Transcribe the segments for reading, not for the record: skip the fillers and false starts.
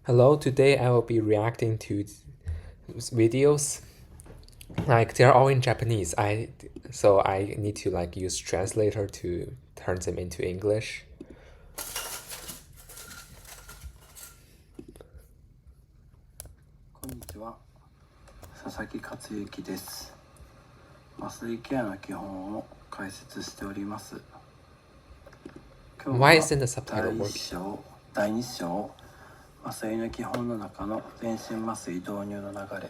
Hello, today I will be reacting to videos. Like they're all in Japanese. So I need to like use translator to turn them into English. こんにちは、佐々木克之です。麻酔ケアの基本を解説しております。今日 Why は isn't the subtitle 第 working? 第2章、麻酔の基本の中の全身麻酔導入の流れ、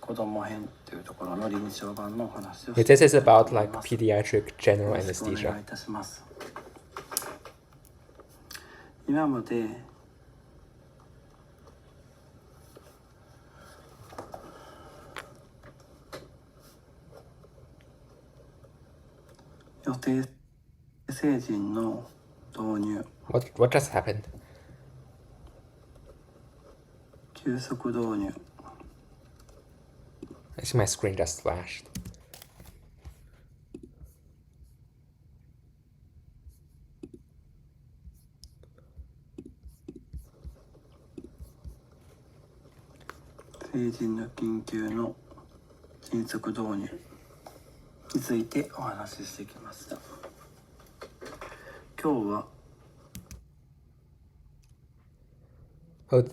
子供編というところの臨床版のお話をしていきた This い is と about 思い like ます。 pediatric よ general ろしくお願い anesthesia. いたします。今まで予定成人の導入、 What just happened? 急速導入、 I see my screen just flashed. 成人の緊急の迅速導入についてお話ししてきました。今日は Oh,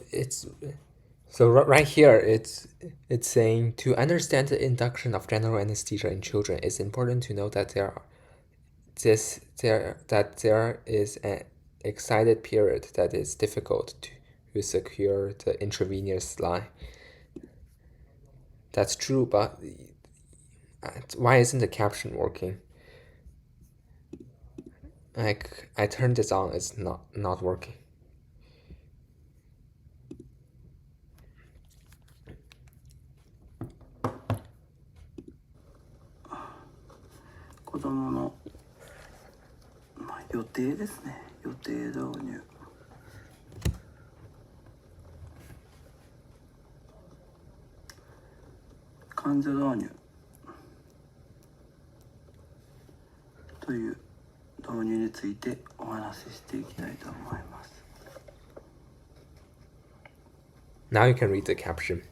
so right here it's saying to understand the induction of general anesthesia in children, it's important to know that there is an excited period that is difficult to secure the intravenous line. That's true, but why isn't the caption working? Like I turned this on, it's not working. 子どもの、予定ですね。予定導入、患者導入という導入についてお話ししていきたいと思います。 Now you can read the caption.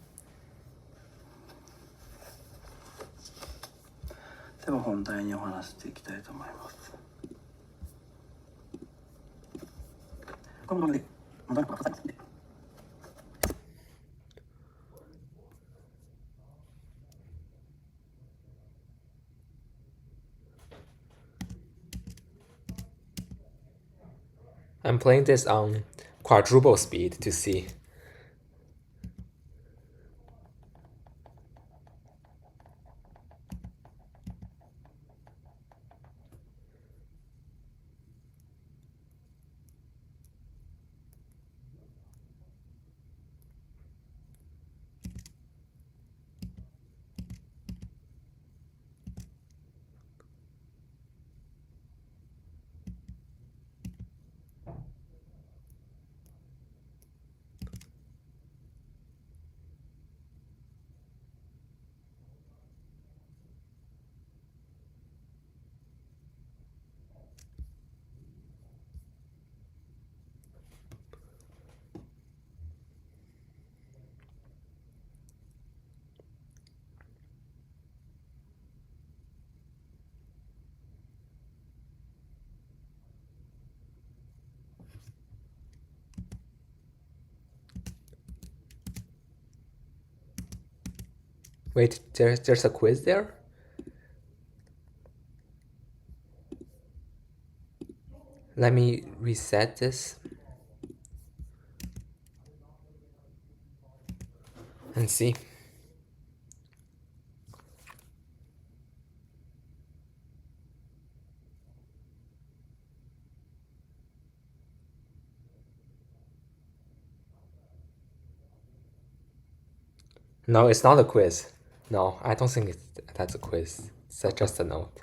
では本題にお話していきたいと思います。このままで戻ることがございますので、I'm playing this on quadruple speed to see. Wait, there's a quiz there? Let me reset this and see. No, it's not a quiz. No, I don't think that's a quiz. It's just a note.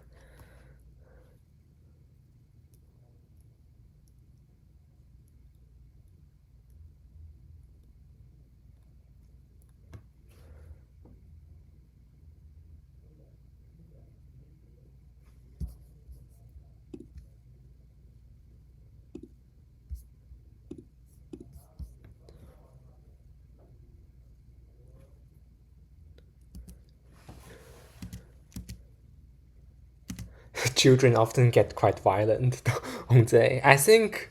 children often get quite violent, don't they? I think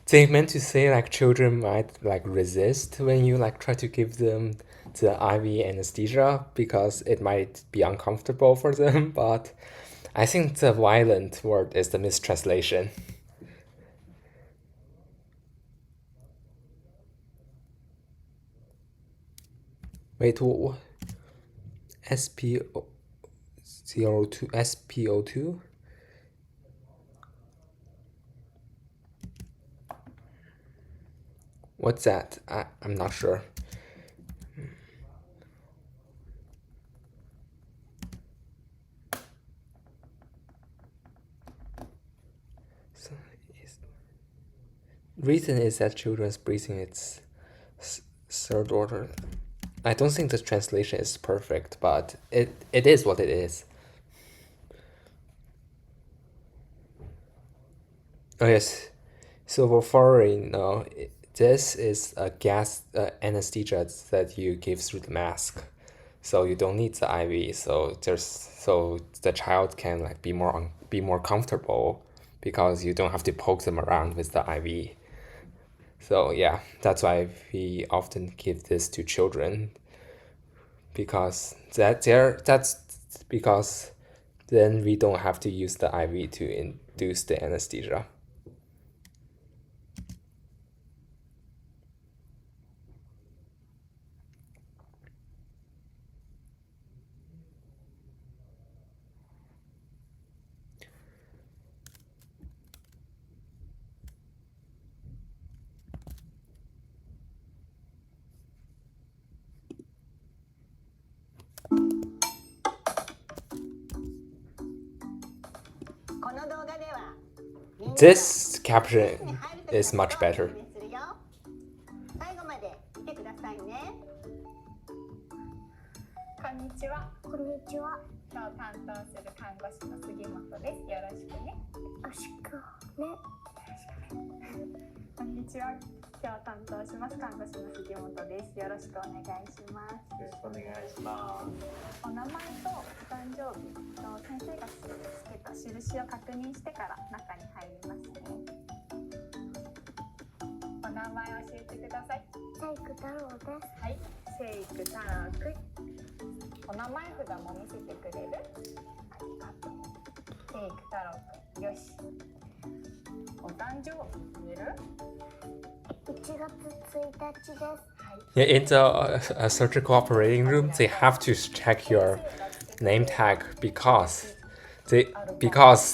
they meant to say like children might like resist when you like try to give them the IV anesthesia because it might be uncomfortable for them, but I think the violent word is the mistranslation. Wait, what? SPO02? SPO2? What's that? I'm not sure. So, reason is that children's breathing is third order. I don't think the translation is perfect, but it is what it is. Oh yes. So for foreign, no, this is a gas anesthesia that you give through the mask, so you don't need the IV. So the child can like be more comfortable because you don't have to poke them around with the IV. So yeah, that's why we often give this to children because that's because then we don't have to use the IV to induce the anesthesia. This caption is much better. 最後まで見てくださいね。こんにちは。こんにちは。今日担当する看護師の杉本です。よろしくね。よろしくね。こんにちは。今日担当します看護師の杉本です。よろしくお願いします。よろしくお願いします。お名前とお誕生日と先生がつけた印を確認してから中に入りますね。お名前教えてください。セイク太郎です。はい、セイク太郎くん。お名前札も見せてくれる？ありがとう。セイク太郎くん、よし。お誕生日見える1月1日です。Yeah, in the surgical operating room, they have to check your name tag because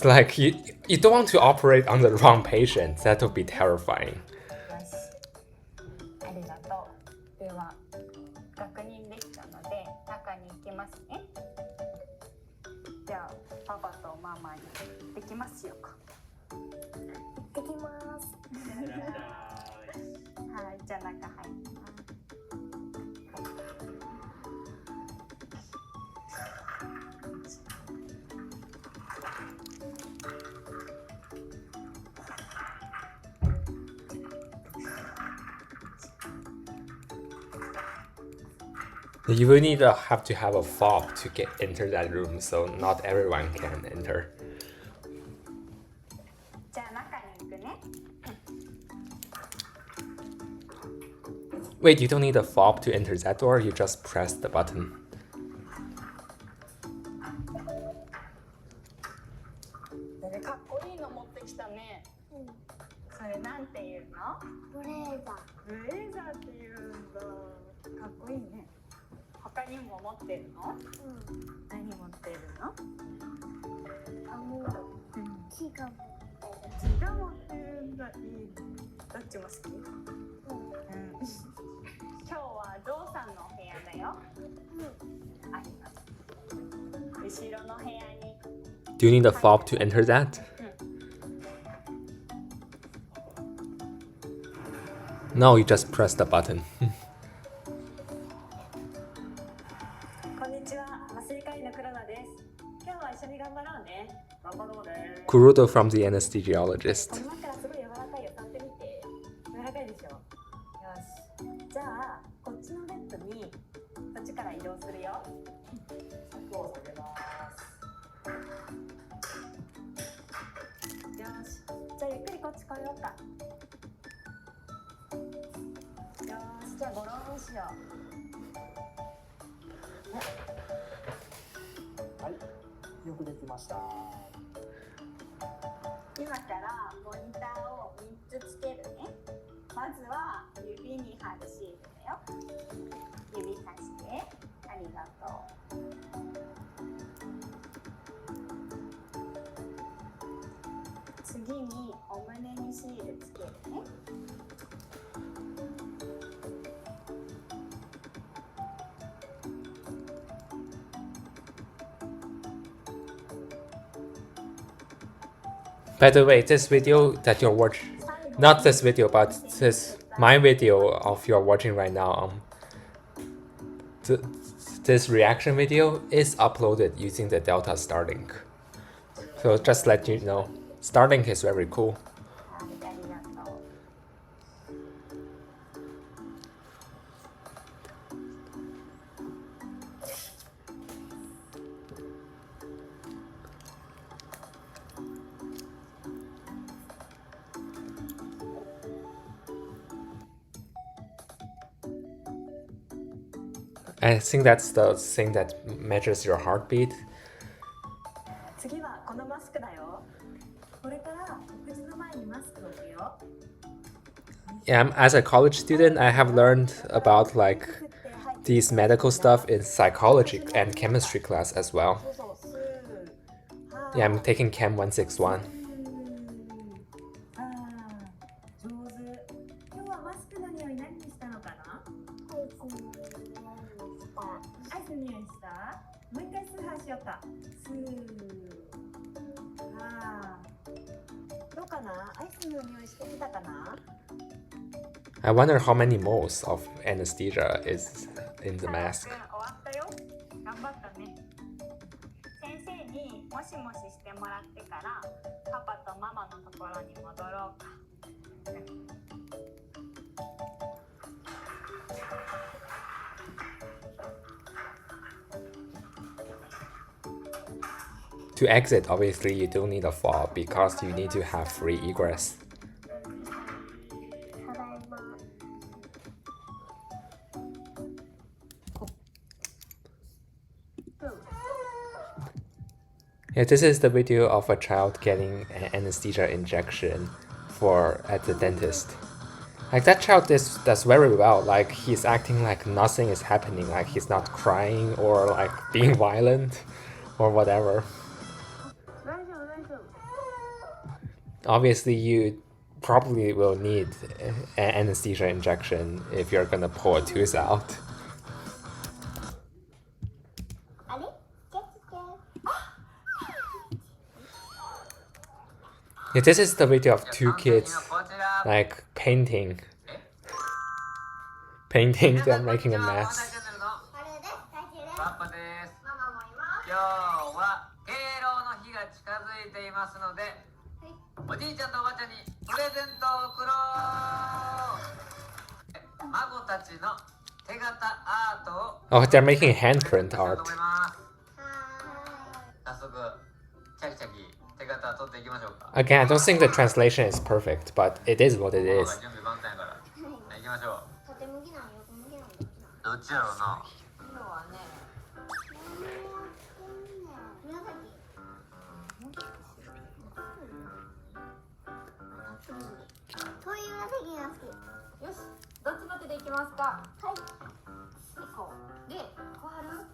like you don't want to operate on the wrong patient. That would be terrifying. よし。ありがとう。では、確認できたので、中に行きますね。じゃあ、パパとママに行ってきますよか。行ってきます。はい、じゃあ中入ります。You will need to have a fob to enter that room, so not everyone can enter. じゃあ中に行くね。Wait, you don't need a fob to enter that door, you just press the button. それかっこいいの持ってきたね。それなんていうの？ブレーザブレザーっていうんだ。かっこいいね。他にも持ってるの？ー。何持ってるの？木が木が持ってるんだ。いいね。どっちも好き？今日はゾウさんのお部屋だよ。あります。後ろの部屋に。Do you need a fob to enter that? No, you just press the button. こんにちは、麻酔科医の黒田です。今日は一緒に頑張ろうね。頑張ろうね。Kurudo from the anesthesiologist. この前からすごい柔らかいよ。触ってみて。柔らかいでしょ。よし。じゃあ、こっちのベッドにこっちから移動するよ。柵を下げます。よし、じゃあゆっくりこっち来ようか。よし、じゃあゴロンしよはい、よくできました。今からモニターを3つつけるね。まずは指に貼るシールだよ。指さして、ありがとう。次にお胸にシールつけるね。By the way, this video that you're watching, not this video, but this my video of you're watching right now, this reaction video is uploaded using the Delta Starlink. So just let you know, Starlink is very cool. はい、ありがとう。I think that's the thing that measures your heartbeat. 次はこのマスクだよ。これからお口の前にマスクを置くよ。Yeah, as a college student, I have learned about like these medical stuff in psychology and chemistry class as well. そうそう、スー。 Yeah, I'm taking Chem 161. 上手。今日はマスクの匂い何にしたのかな？アイスの匂いした。もう一回スーハーしようか。スー。どうかな？アイスの匂いしてみたかな？ I wonder how many moles of anesthesia is in the mask. 終わったよ。頑張ったね。先生にもしもししてもらってからパパとママのところに戻ろうか。To exit, obviously, you don't need a fob because you need to have free egress. ただいま。 Yeah, this is the video of a child getting an anesthesia injection at the dentist. Like that child does very well. Like he's acting like nothing is happening. Like he's not crying or like being violent or whatever. Obviously, you probably will need an anesthesia injection if you're gonna pull a tooth out. あれ？ケツケ。 Yeah, this is the video of two kids like painting and making a mess. あれです。大丈夫です。パパです。ママもいます。今日は敬老の日が近づいていますので、おじいちゃんとおばあちゃんにプレゼントを贈ろう。孫たちの手形アートを Oh, they're making handprint と art. 思います。は早速チャキチャキ手形取っていきましょうか。 Again, I don't think the translation is perfect, but it is what it 準 is. 備万端やから。行きましょーい。縦向きなの横向きなのう。どっちやろうな。今日はね。紫。こういう紫が好き。よし、どっちの手でいきますか。はい。こうで、小春。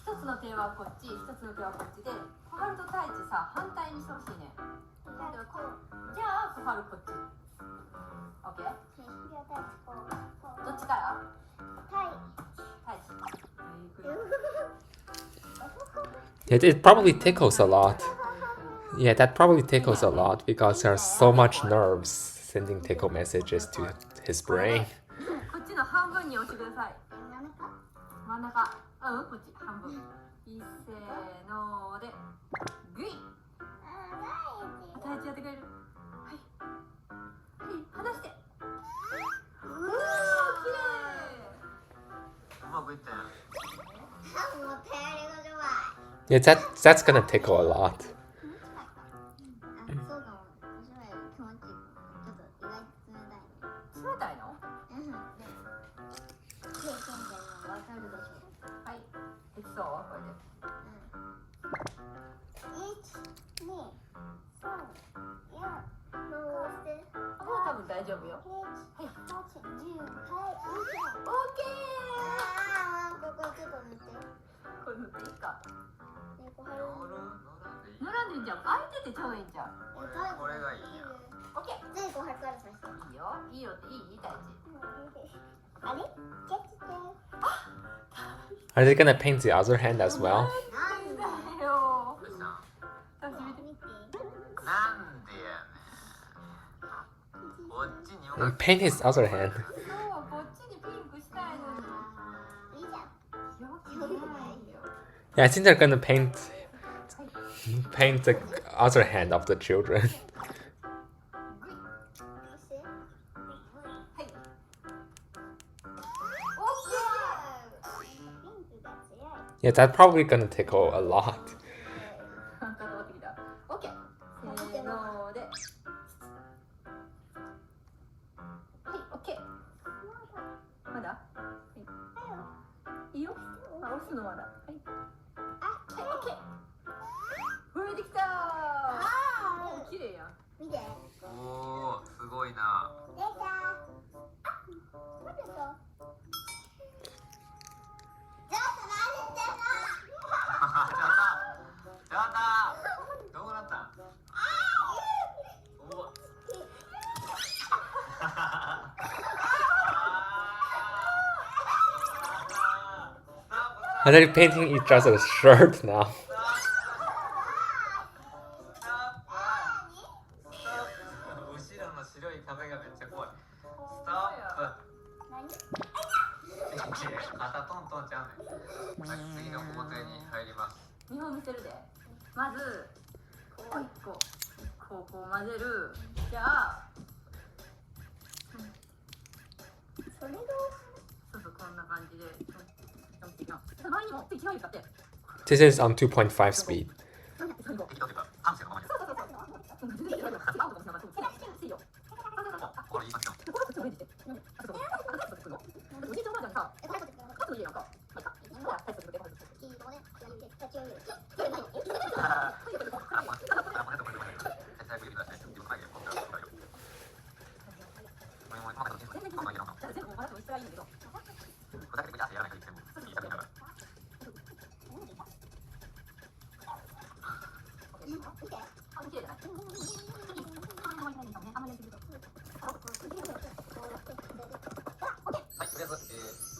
一つの手はこっち、一つの手はこっちで、小春と太一さ、反対にしてほしいね。じゃあ、小春こっち。オッケー。じゃあタイチこう。どっちからタイ。太一。It probably tickles a lot. Yeah, that probably tickles a lot because there's so much nerves sending tickle messages to his brain. こっちの半分に押してください。真ん中。こっち半分。いっせーので、グイ。太一やってくれる。はい。はい、離して。うわー、綺麗。うまくいったやん。もう頼りの弱い。 Yeah, that's gonna tickle a lot. そうかも。そうこれで。もう多分大丈夫よ。はい。オッケー。これ塗っていいか。塗らんでいいんじゃん。開いててちょうどいいんじゃん。これがいいや。オッケー。いいよ。いいよっていい大事。Are they gonna paint the other hand as well? なんだよ。どうしたん？初めて見て。なんでやねん。こっちに向かって Paint his other hand. そうこっちにピンクしたいのに。よくないよ。 Yeah, I think they're gonna paint the other hand of the children. はい。オッケー。 Yeah, that's probably gonna take a lot. なんか変わってきた。オッケー。せーので。はい、オッケー。まだ？はい。いいよ。あ、押すのまだ。はい。はい、オッケー。増えてきたー。おー、綺麗やん。おー、すごいな。ちょっとどうなったん？おAre they painting each other's shirt now? 後ろの白い壁がめっちゃ怖い。ストップ。肩トントンちゃうねん。次の工程に入ります。見本見せるで。まずこう一個こう混ぜる。じゃあそうそうこんな感じで。前にも手違うかって。 This is on 2.5 speed. 適当というか感性のままに。これいい感じだ。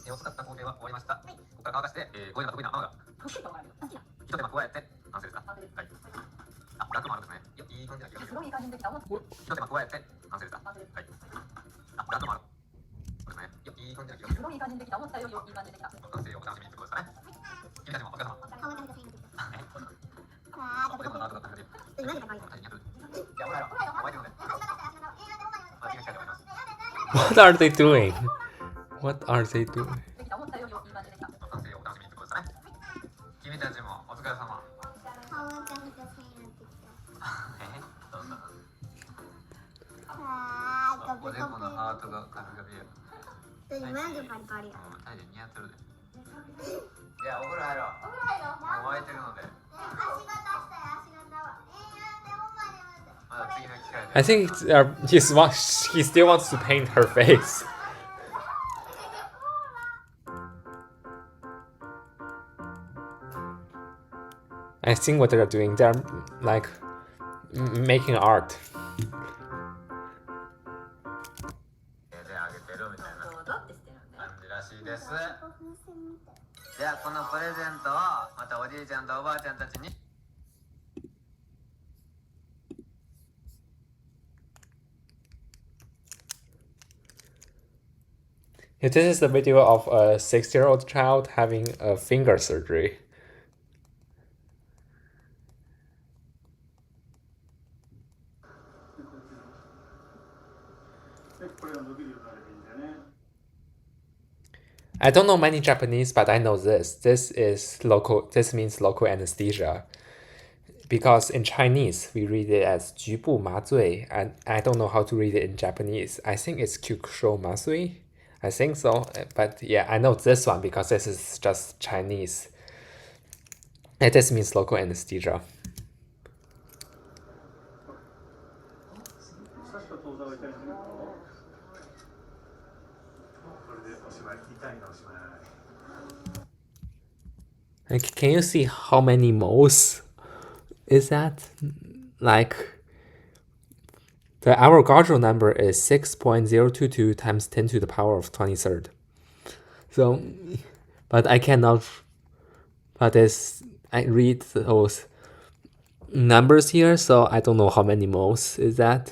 手を使った工程は終わりました。ここから乾かして、こういうのが得意なママが一手間加えて完成ですか？はい。あ、楽もあるんですね。いい感じな気がする。一手間加えて完成ですか？はい。あ、楽もあるんですね。いい感じな気がする。完成をお楽しみにしてくださいね。君たちもお疲れ様。ここでもナートが感じる。いや、ほらよ、覚えてるので。What are they doing? What are they doing? 完成をお楽しみにしてくださいね。君たちもお疲れ様。どうしたの？おでこのハートがカピカピや。タイで似合ってるで。いや、お風呂入ろう。もう沸いてるので。まだ次の機会で。 I think he still wants to paint her face. I think what they're doing, they're like making art. 手であげてるみたいな感じらしいです。じゃあこのプレゼントをまたおじいちゃんとおばあちゃんたちに。 Yeah, this is the video of a 6-year-old child having a finger surgery. これが伸びるようになればいいんだよね。 I don't know many Japanese, but I know this. This means local anesthesia. Because in Chinese, we read it as 局部麻醉, and I don't know how to read it in Japanese. I think it's 局所麻酔. I think so. But yeah, I know this one because this is just Chinese. It just means local anesthesia. 刺した当座は痛いんだけど、これでおしまい、痛いのおしまい。Like, can you see how many moles is that? Like, the Avogadro number is 6.022 times 10 to the power of 23rd. So, but I cannot, but I read those numbers here, so I don't know how many moles is that.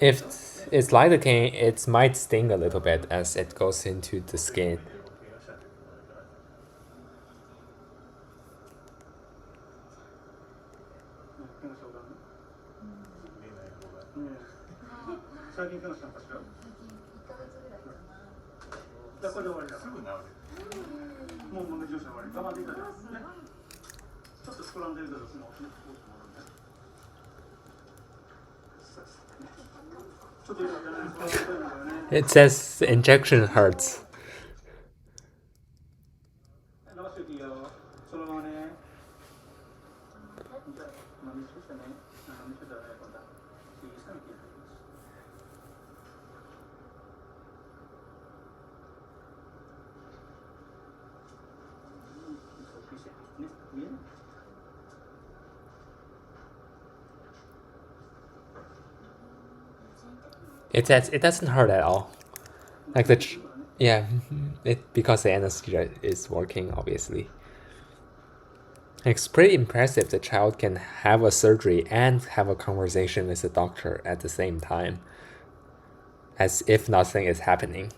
If it's lidocaine, it might sting a little bit as it goes into the skin. It says injection hurts. It doesn't hurt at all. Like yeah, because the anesthesia is working, obviously. It's pretty impressive the child can have a surgery and have a conversation with the doctor at the same time, as if nothing is happening.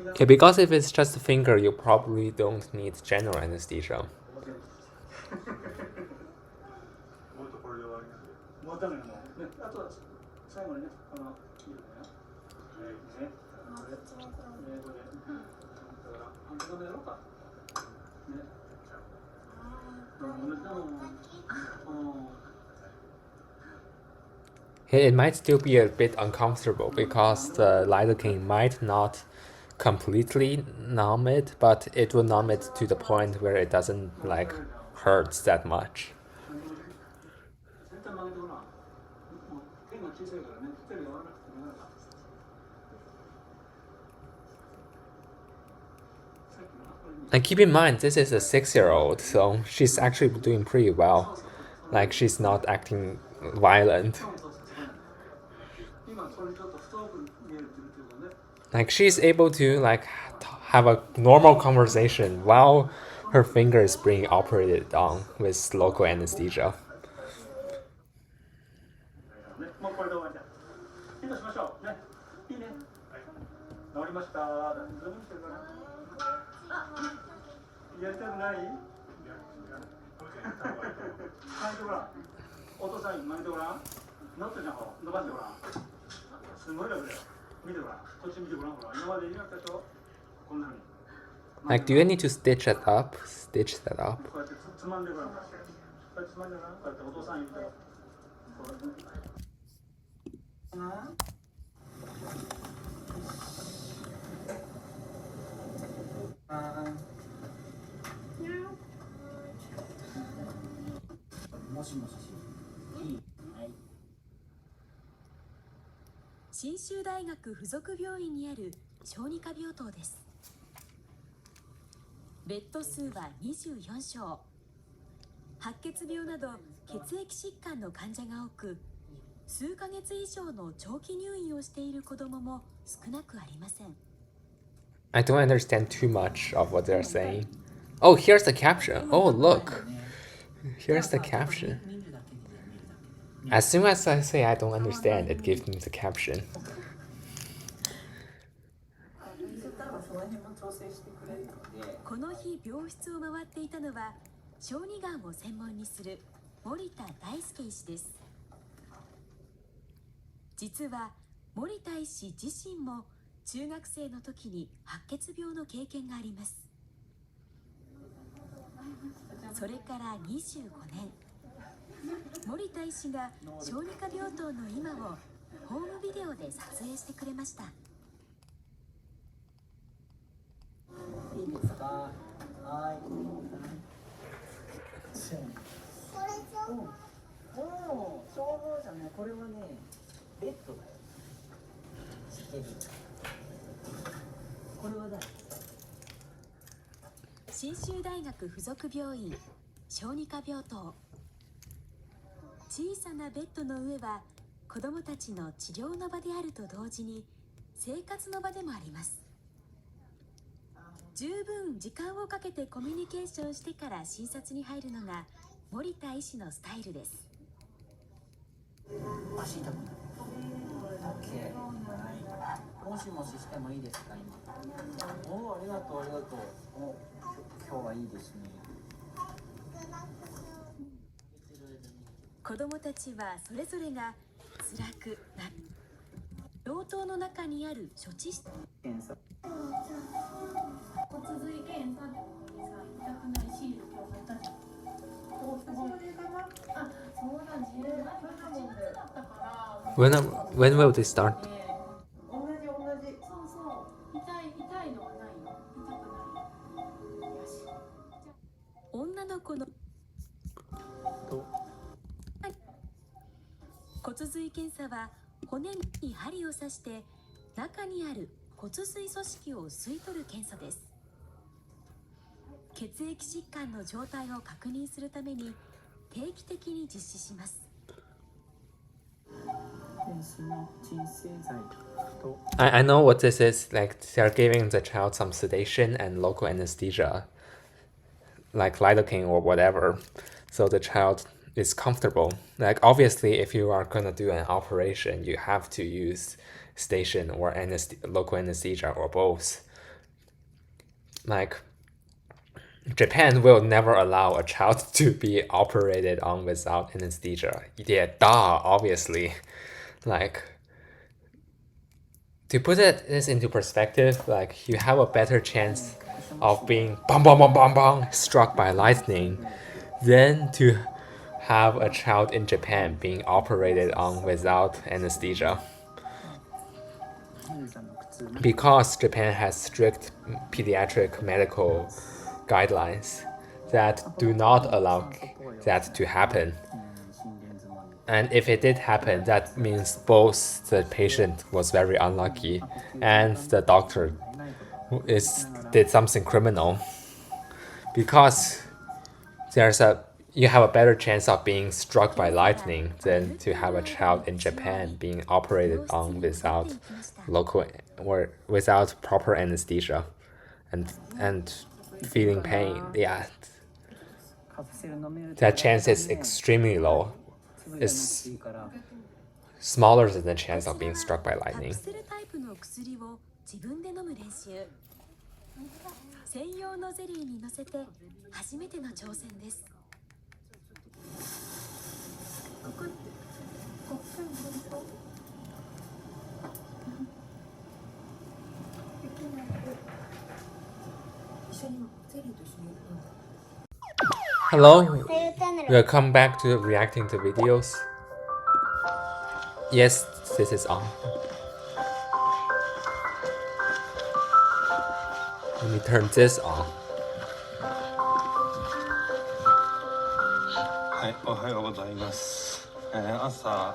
Okay, because if it's just a finger, you probably don't need general anesthesia. It might still be a bit uncomfortable because the lidocaine might not completely numb it, but it will numb it to the point where it doesn't like hurt that much. And keep in mind, this is a 6-year-old, so she's actually doing pretty well. Like, she's not acting violent. Like, she's able to like have a normal conversation while her finger is being operated on with local anesthesia. Like, do you need to stitch that up? Stitch that up? 信州大学附属病院にある小児科病棟です。ベッド数は24床。白血病など血液疾患の患者が多く、数ヶ月以上の長期入院をしている子どもも少なくありません。I don't understand too much of what they're saying. Oh, here's the caption. Oh, look. Here's the caption. As soon as I say I don't understand, it gives me the caption. この日病室を回っていたのは小児がんを専門にする森田大輔医師です。実は森田医師自身も中学生の時に白血病の経験があります。それから25年、森田医師が小児科病棟の今をホームビデオで撮影してくれました。いいですか。はい。おお、消防じゃね、これはね、ベッドだよ。湿気。これはだよ。信州大学附属病院小児科病棟。小さなベッドの上は子どもたちの治療の場であると同時に生活の場でもあります。十分時間をかけてコミュニケーションしてから診察に入るのが森田医師のスタイルです。足痛くない。OK。もしもししてもいいですか今。おお、ありがとうありがとう。お、今日はいいですね。子どもたちはそれぞれが辛くなる。病棟の中にある処置室。検査。骨髄検査でさ、痛くないシール今日貼ったじゃん。それかな。あ、そうだ、自分が8月だったから。When will they start? 同じ。そうそう。痛いのはないよ。痛くないよ。よし。女の子の骨髄検査は骨に針を刺して中にある骨髄組織を吸い取る検査です。血液疾患の状態を確認するために定期的に実施します。I know what this is. Like, they're giving the child some sedation and local anesthesia, like lidocaine or whatever, so the child is comfortable. Like, obviously, if you are gonna do an operation, you have to use sedation or local anesthesia or both. Like, Japan will never allow a child to be operated on without anesthesia. Yeah, obviously. Like, to put this into perspective, like, you have a better chance of being struck by lightning than to have a child in Japan being operated on without anesthesia. Because Japan has strict pediatric medical guidelines that do not allow that to happen. And if it did happen, that means both the patient was very unlucky and the doctor did something criminal. Because you have a better chance of being struck by lightning than to have a child in Japan being operated on without without proper anesthesia and feeling pain. Yeah, that chance is extremely low. It's smaller than the chance of being struck by lightning. 専用のゼリーに乗せて初めての挑戦です。Hello, welcome back to reacting to videos. Yes, this is on. Let me turn this on. はい、おはようございます。朝、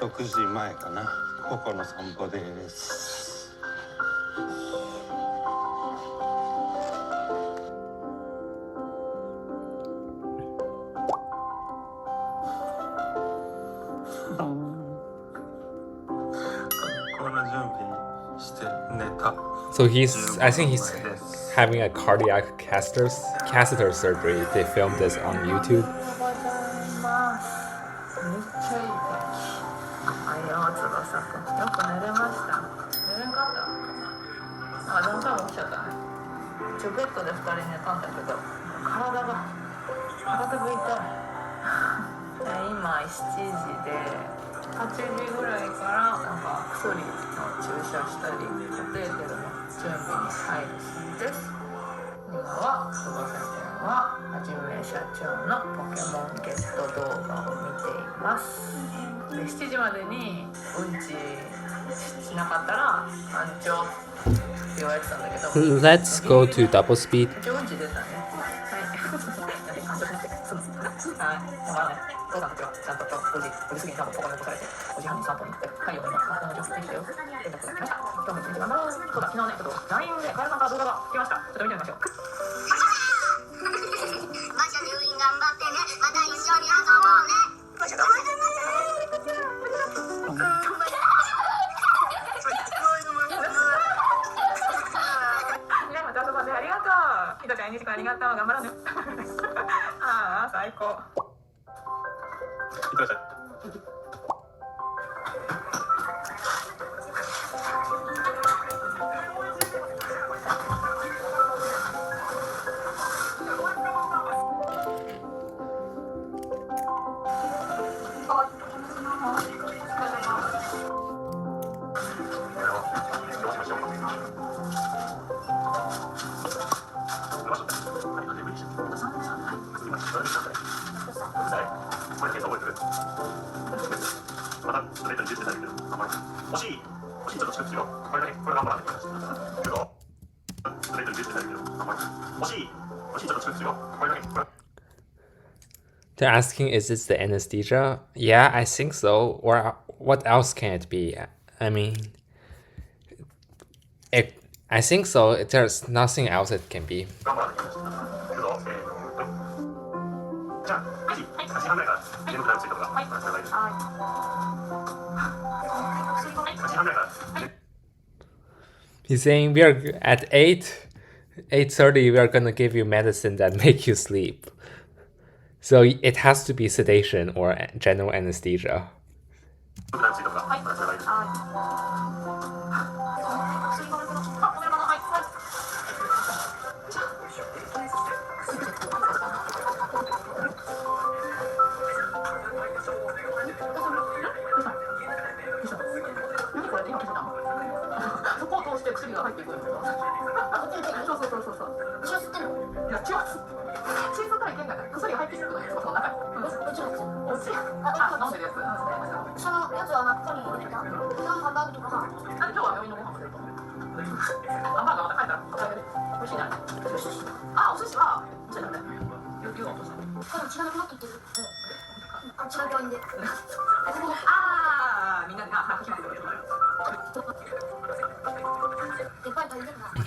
6時前かな。ここの散歩です。この準備して寝た。 So I think he's having a cardiac catheter surgery. They filmed this on YouTube. めっちゃいい天気。あいよ、翼くん。よく寝れました。寝れんかった。何回も起きちゃったね。ベッドで2人寝たんだけど、体が痛い。今7時で、8時ぐらいからなんか薬の注射したり、カテーテルの準備に入るそうです。今は翼くんははじめ社長のポケモンゲット動画を見ています。で、7時までにうんちしなかったら班長って言われてたんだけど、 Let's go to double speed. 一応うんち出たね。はい。班長先生、そうです。はい。だからね、父さんたちはちゃんと5時過ぎに多分ここに起こされて、5時半に散歩に行って、太陽の今、学校の女性できたよ。連絡が来ました。今日も一日頑張ろう。そうだ、昨日ね、ちょっと LINE でカエルさんから動画が来ました。ちょっと見てみましょう。馬車入院頑張ってね。また一緒に遊ぼうね。馬車頑張ってね。ね、また遊ばせありがとう。ひとちゃん、2時間ありがとう。頑張ろうね。ああ、最高。いってらっしゃい。They're asking, is this the anesthesia? Yeah, I think so. Or what else can it be? I mean, I think so. There's nothing else it can be. He's saying we are at 8:30. We are gonna give you medicine that make you sleep. So it has to be sedation or general anesthesia.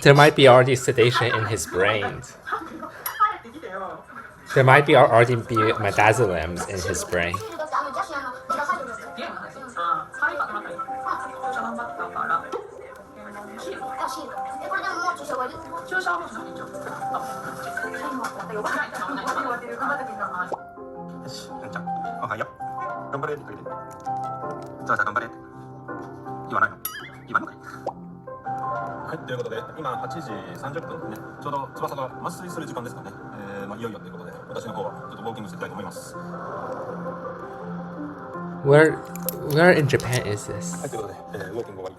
There might be already sedation in his brain. There might be already be midazolam in his brain.はい、ということで、今8時30分ですね。ちょうど翼が麻酔する時間ですかね。いよいよということで、私の方はちょっとウォーキングしていきたいと思います。Where in Japan is this? はい、ということで、ウォーキング終わり。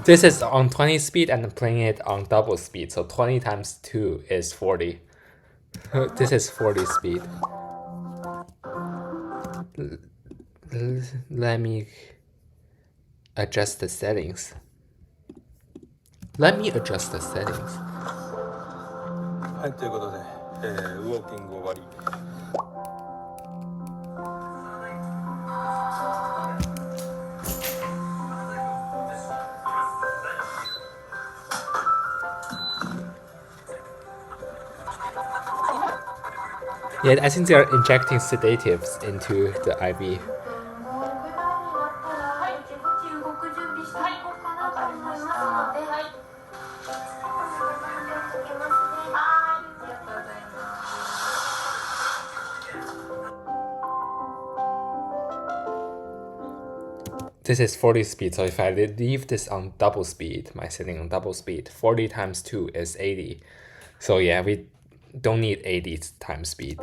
This is on 20 speed and I'm playing it on double speed, so 20 times 2 is 40. This is 40 speed. Let me adjust the settings. はい、ということで、ウォーキング終わり。Yeah, I think they are injecting sedatives into the IV. 動く準備していこうかなと思いますので、はい。This is 40 speed, so if I leave this on double speed, my setting on double speed, 40 times 2 is 80. So yeah, we don't need 80 times speed.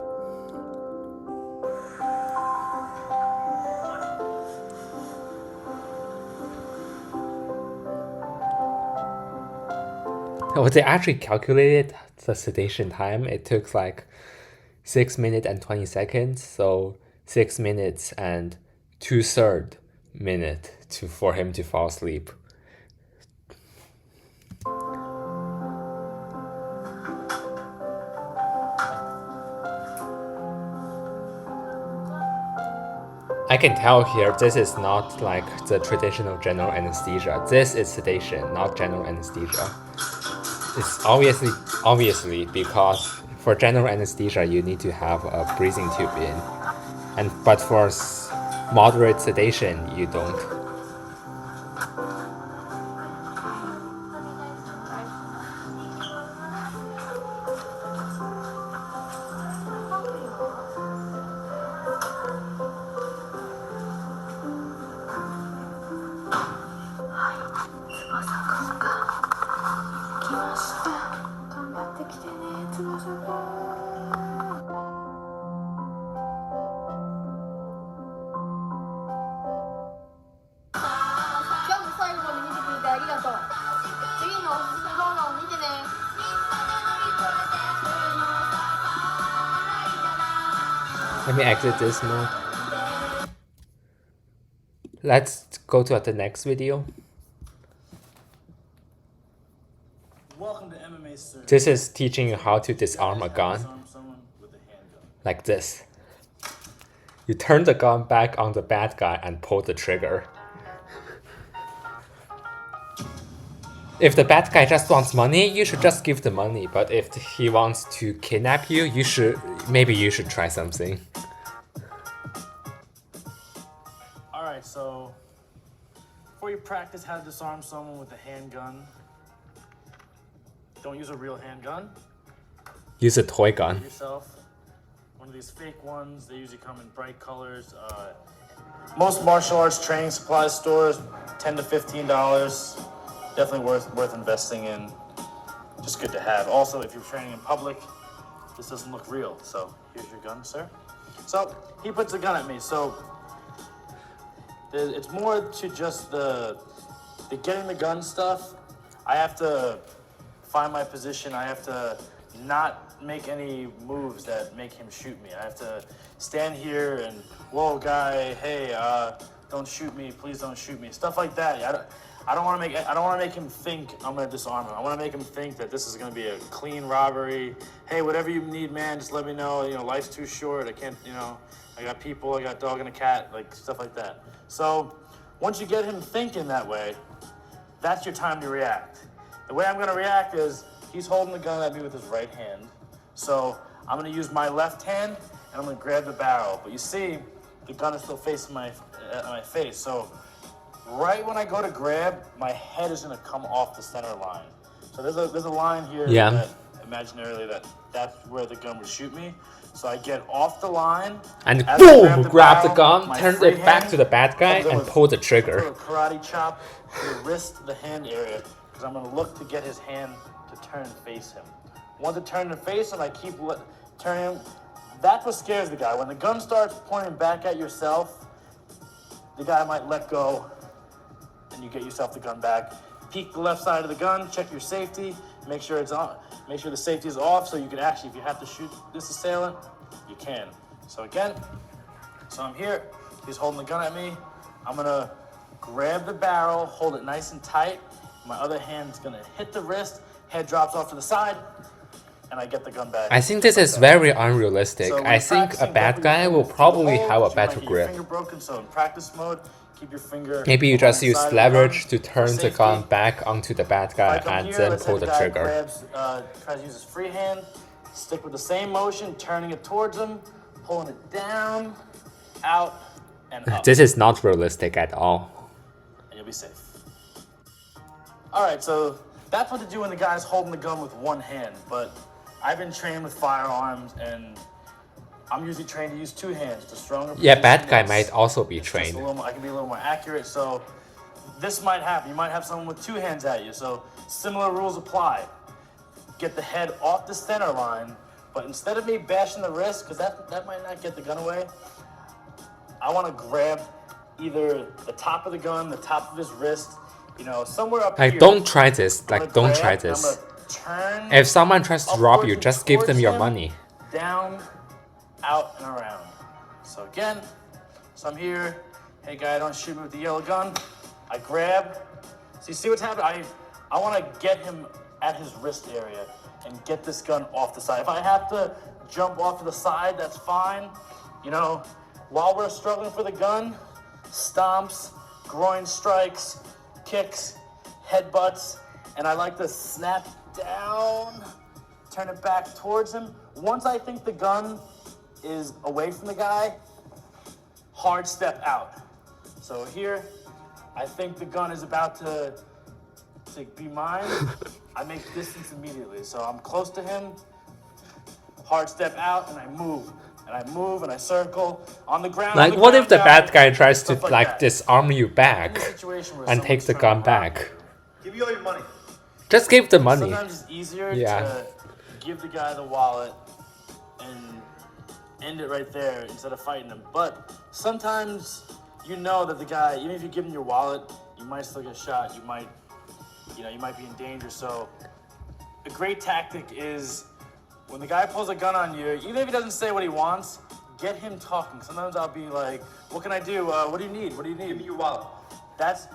Oh, they actually calculated the sedation time. It took like 6 minutes and 20 seconds, so 6 minutes and 2/3 minute for him to fall asleep. I can tell here this is not like the traditional general anesthesia. This is sedation, not general anesthesia. It's obviously because for general anesthesia you need to have a breathing tube in, but for moderate sedation you don't. Let me exit this mode. Let's go to the next video. Welcome to MMA Sir. This is teaching you how to disarm a gun. Like this. You turn the gun back on the bad guy and pull the trigger. If the bad guy just wants money, you should just give the money. But if he wants to kidnap you, maybe you should try something. Alright, so before you practice how to disarm someone with a handgun, don't use a real handgun. Use a toy gun. Yourself one of these fake ones. They usually come in bright colors. Most martial arts training supply stores, $10 to $15. Definitely worth investing in. Just good to have. Also, if you're training in public, this doesn't look real. So here's your gun, sir. So he puts a gun at me. So it's more to just the getting the gun stuff. I have to find my position. I have to not make any moves that make him shoot me. I have to stand here and, whoa, guy, hey, don't shoot me, please don't shoot me. Stuff like that. I don't want to make him think I'm gonna disarm him. I want to make him think that this is gonna be a clean robbery. Hey, whatever you need, man, just let me know. You know, life's too short. I can't, I got people, I got a dog and a cat, like stuff like that. So once you get him thinking that way, that's your time to react. The way I'm gonna react is he's holding the gun at me with his right hand. So I'm gonna use my left hand and I'm gonna grab the barrel. But you see, the gun is still facing my face. So right when I go to grab, my head is gonna come off the center line. So there's a line here that imaginarily that's where the gun would shoot me. So I get off the line and boom, grab the gun, turn it back to the bad guy, and pull the trigger. A karate chop to the wrist, the hand area, because I'm gonna look to get his hand to turn and face him. Once it turns and face him, I keep turning him. That's what scares the guy. When the gun starts pointing back at yourself, the guy might let go, and you get yourself the gun back. Peek the left side of the gun, check your safety, make sure it's on, make sure the safety is off, so you can actually, if you have to shoot this assailant, you can. So again, I'm here, he's holding the gun at me, I'm gonna grab the barrel, hold it nice and tight, my other hand's gonna hit the wrist, head drops off to the side, and I get the gun back. I think this is very unrealistic. So when I think a practicing, bad don't put your guy will fingers through the probably hole, have a 'cause you might better get your grip. finger broken, so in practice mode, keep your finger Maybe you along just the use side of the leverage gun to for turn the safety. gun back onto the bad If I guy come and here, then let's say pull the the guy trigger. tries to use his free hand, stick with the same motion, turning it towards him, pulling it down, out, and up. This is not realistic at all. And you'll be safe. Alright, so that's what to do when the guy's holding the gun with one hand, but I've been trained with firearms and I'm usually trained to use two hands. The stronger Yeah, position, bad guy it's- might also be it's just trained. a little more, I can be a little more accurate, so this might happen. You might have someone with two hands at you, so similar rules apply. Get the head off the center line, but instead of me bashing the wrist, because that might not get the gun away, I want to grab either the top of the gun, the top of his wrist, you know, somewhere up Like, here. don't try this. I'm Like, gonna don't try grab, and this. I'm gonna turn If someone tries to rob upwards you, and just give them towards your him, money. Down, out, and around. So again, so I'm here. Hey guy, don't shoot me with the yellow gun. I grab. So you see what's happening? I want to get him at his wrist area and get this gun off the side. If I have to jump off to the side, that's fine. You know, while we're struggling for the gun, stomps, groin strikes, kicks, headbutts, and I like to snap down, turn it back towards him. Once I think the gun is away from the guy, hard step out. So here, I think the gun is about to be mine. I make distance immediately. So I'm close to him, hard step out, and I move. And I move and I circle on the ground. Like, what if the bad guy tries to like disarm you back and take the gun back? Give you all your money. Just give the money. Sometimes it's easier Yeah. to give the guy the wallet and end it right there instead of fighting him. But sometimes you know that the guy, even if you give him your wallet, you might still get shot. You might be in danger. So a great tactic is when the guy pulls a gun on you, even if he doesn't say what he wants, get him talking. Sometimes I'll be like, what can I do? What do you need? What do you need? Give me your wallet. That's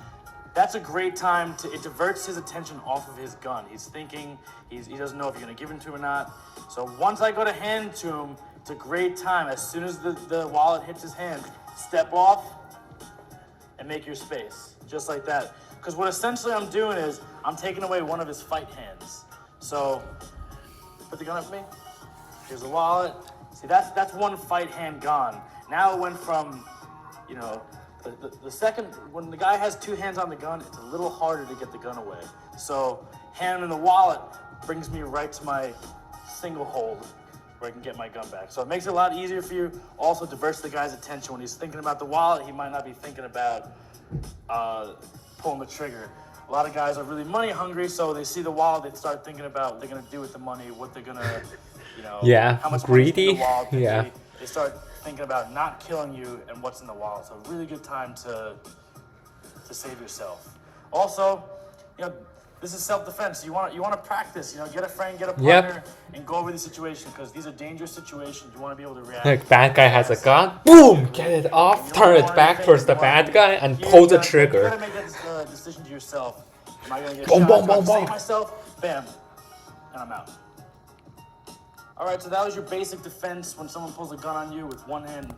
a great time it diverts his attention off of his gun. He's thinking, he doesn't know if you're gonna give him to him or not. So once I go to hand to him, it's a great time. As soon as the wallet hits his hand, step off and make your space, just like that. Because what essentially I'm doing is I'm taking away one of his fight hands. So put the gun up for me. Here's the wallet. See, that's one fight hand gone. Now it went from, you know, the second, when the guy has two hands on the gun, it's a little harder to get the gun away. So hand in the wallet brings me right to my single hold where I can get my gun back. So it makes it a lot easier for you. Also diverts the guy's attention. When he's thinking about the wallet, he might not be thinking about pulling the trigger. A lot of guys are really money hungry, so they see the wallet, they start thinking about what they're gonna do with the money, what they're gonna, you know, Yeah, how much money's in greedy. the wallet. Yeah. They start thinking about not killing you and what's in the wallet. So a really good time to save yourself. Also, you know, this is self-defense. You want to practice. You know, get a friend, get a partner, and go over the situation because these are dangerous situations. You want to be able to react. Like, bad guy has a gun, boom, get it off, turn it back towards the bad guy, and pull the You trigger. gotta make that decision to yourself. Am I gonna get Boom, shot? boom, Do I boom, save boom. myself? Bam, and I'm out. All right, so that was your basic defense when someone pulls a gun on you with one hand.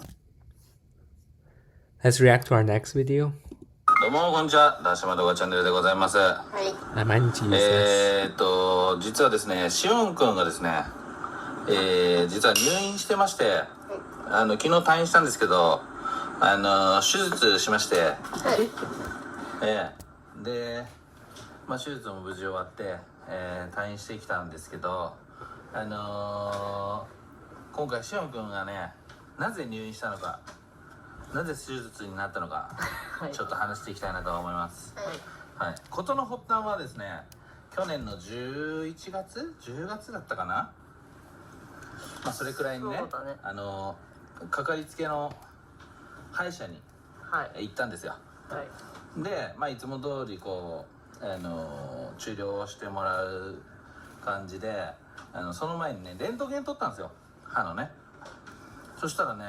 Let's react to our next video. どうもこんにちは、ダッシュマ動画チャンネルでございます。I might need to use this. 実はですね、しおんくんがですね、実は入院してまして、昨日退院したんですけど、手術しまして、で、まあ手術も無事終わって、退院してきたんですけど、今回しおんくんがね、なぜ入院したのか。なぜ手術になったのか、ちょっと話していきたいなと思います。はい。事の発端はですね、去年の11月、10月だったかな。まあそれくらいにね、かかりつけの歯医者に行ったんですよ。で、まあいつも通りこう治療をしてもらう感じで、その前にねレントゲン取ったんですよ、歯のね。そしたらね、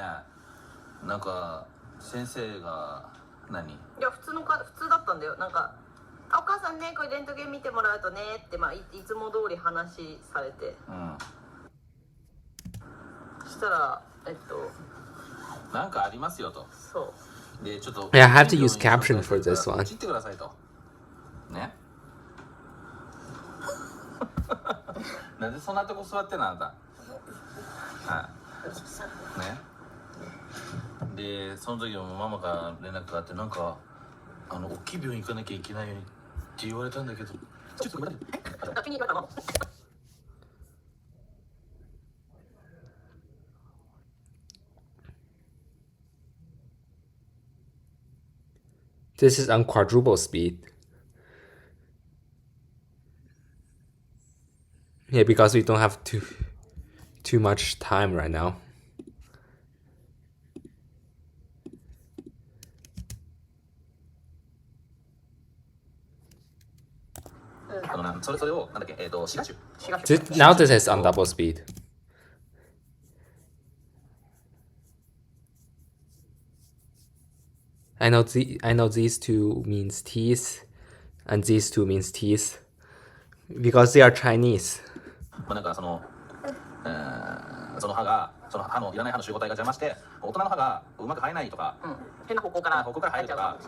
なんか先生がいや普通だったんだよ。なんかお母さんねこれレントゲン見てもらうとねって、まあ、いつも通り話されて、したらなんかありますよと。そうでちょっと Yeah, I have to use caption for this one. 切ってくださいとね。なんでそんなとこ座ってんのあなた。はいね。でその時もママから連絡があって、なんか大きい病院行かなきゃいけないようにって言われたんだけど、ちょっとごめんなさい。急に言われたの。This is on quadruple speed. Yeah, because we don't have too much time right now. それをなんだっけシガシュ。Now this is on double speed. I know these two means teeth, and these two means teeth, because they are Chinese. なんかその歯がいらない歯の集合体が邪魔して大人の歯がうまく生えないとか、変な方向から生えるとか、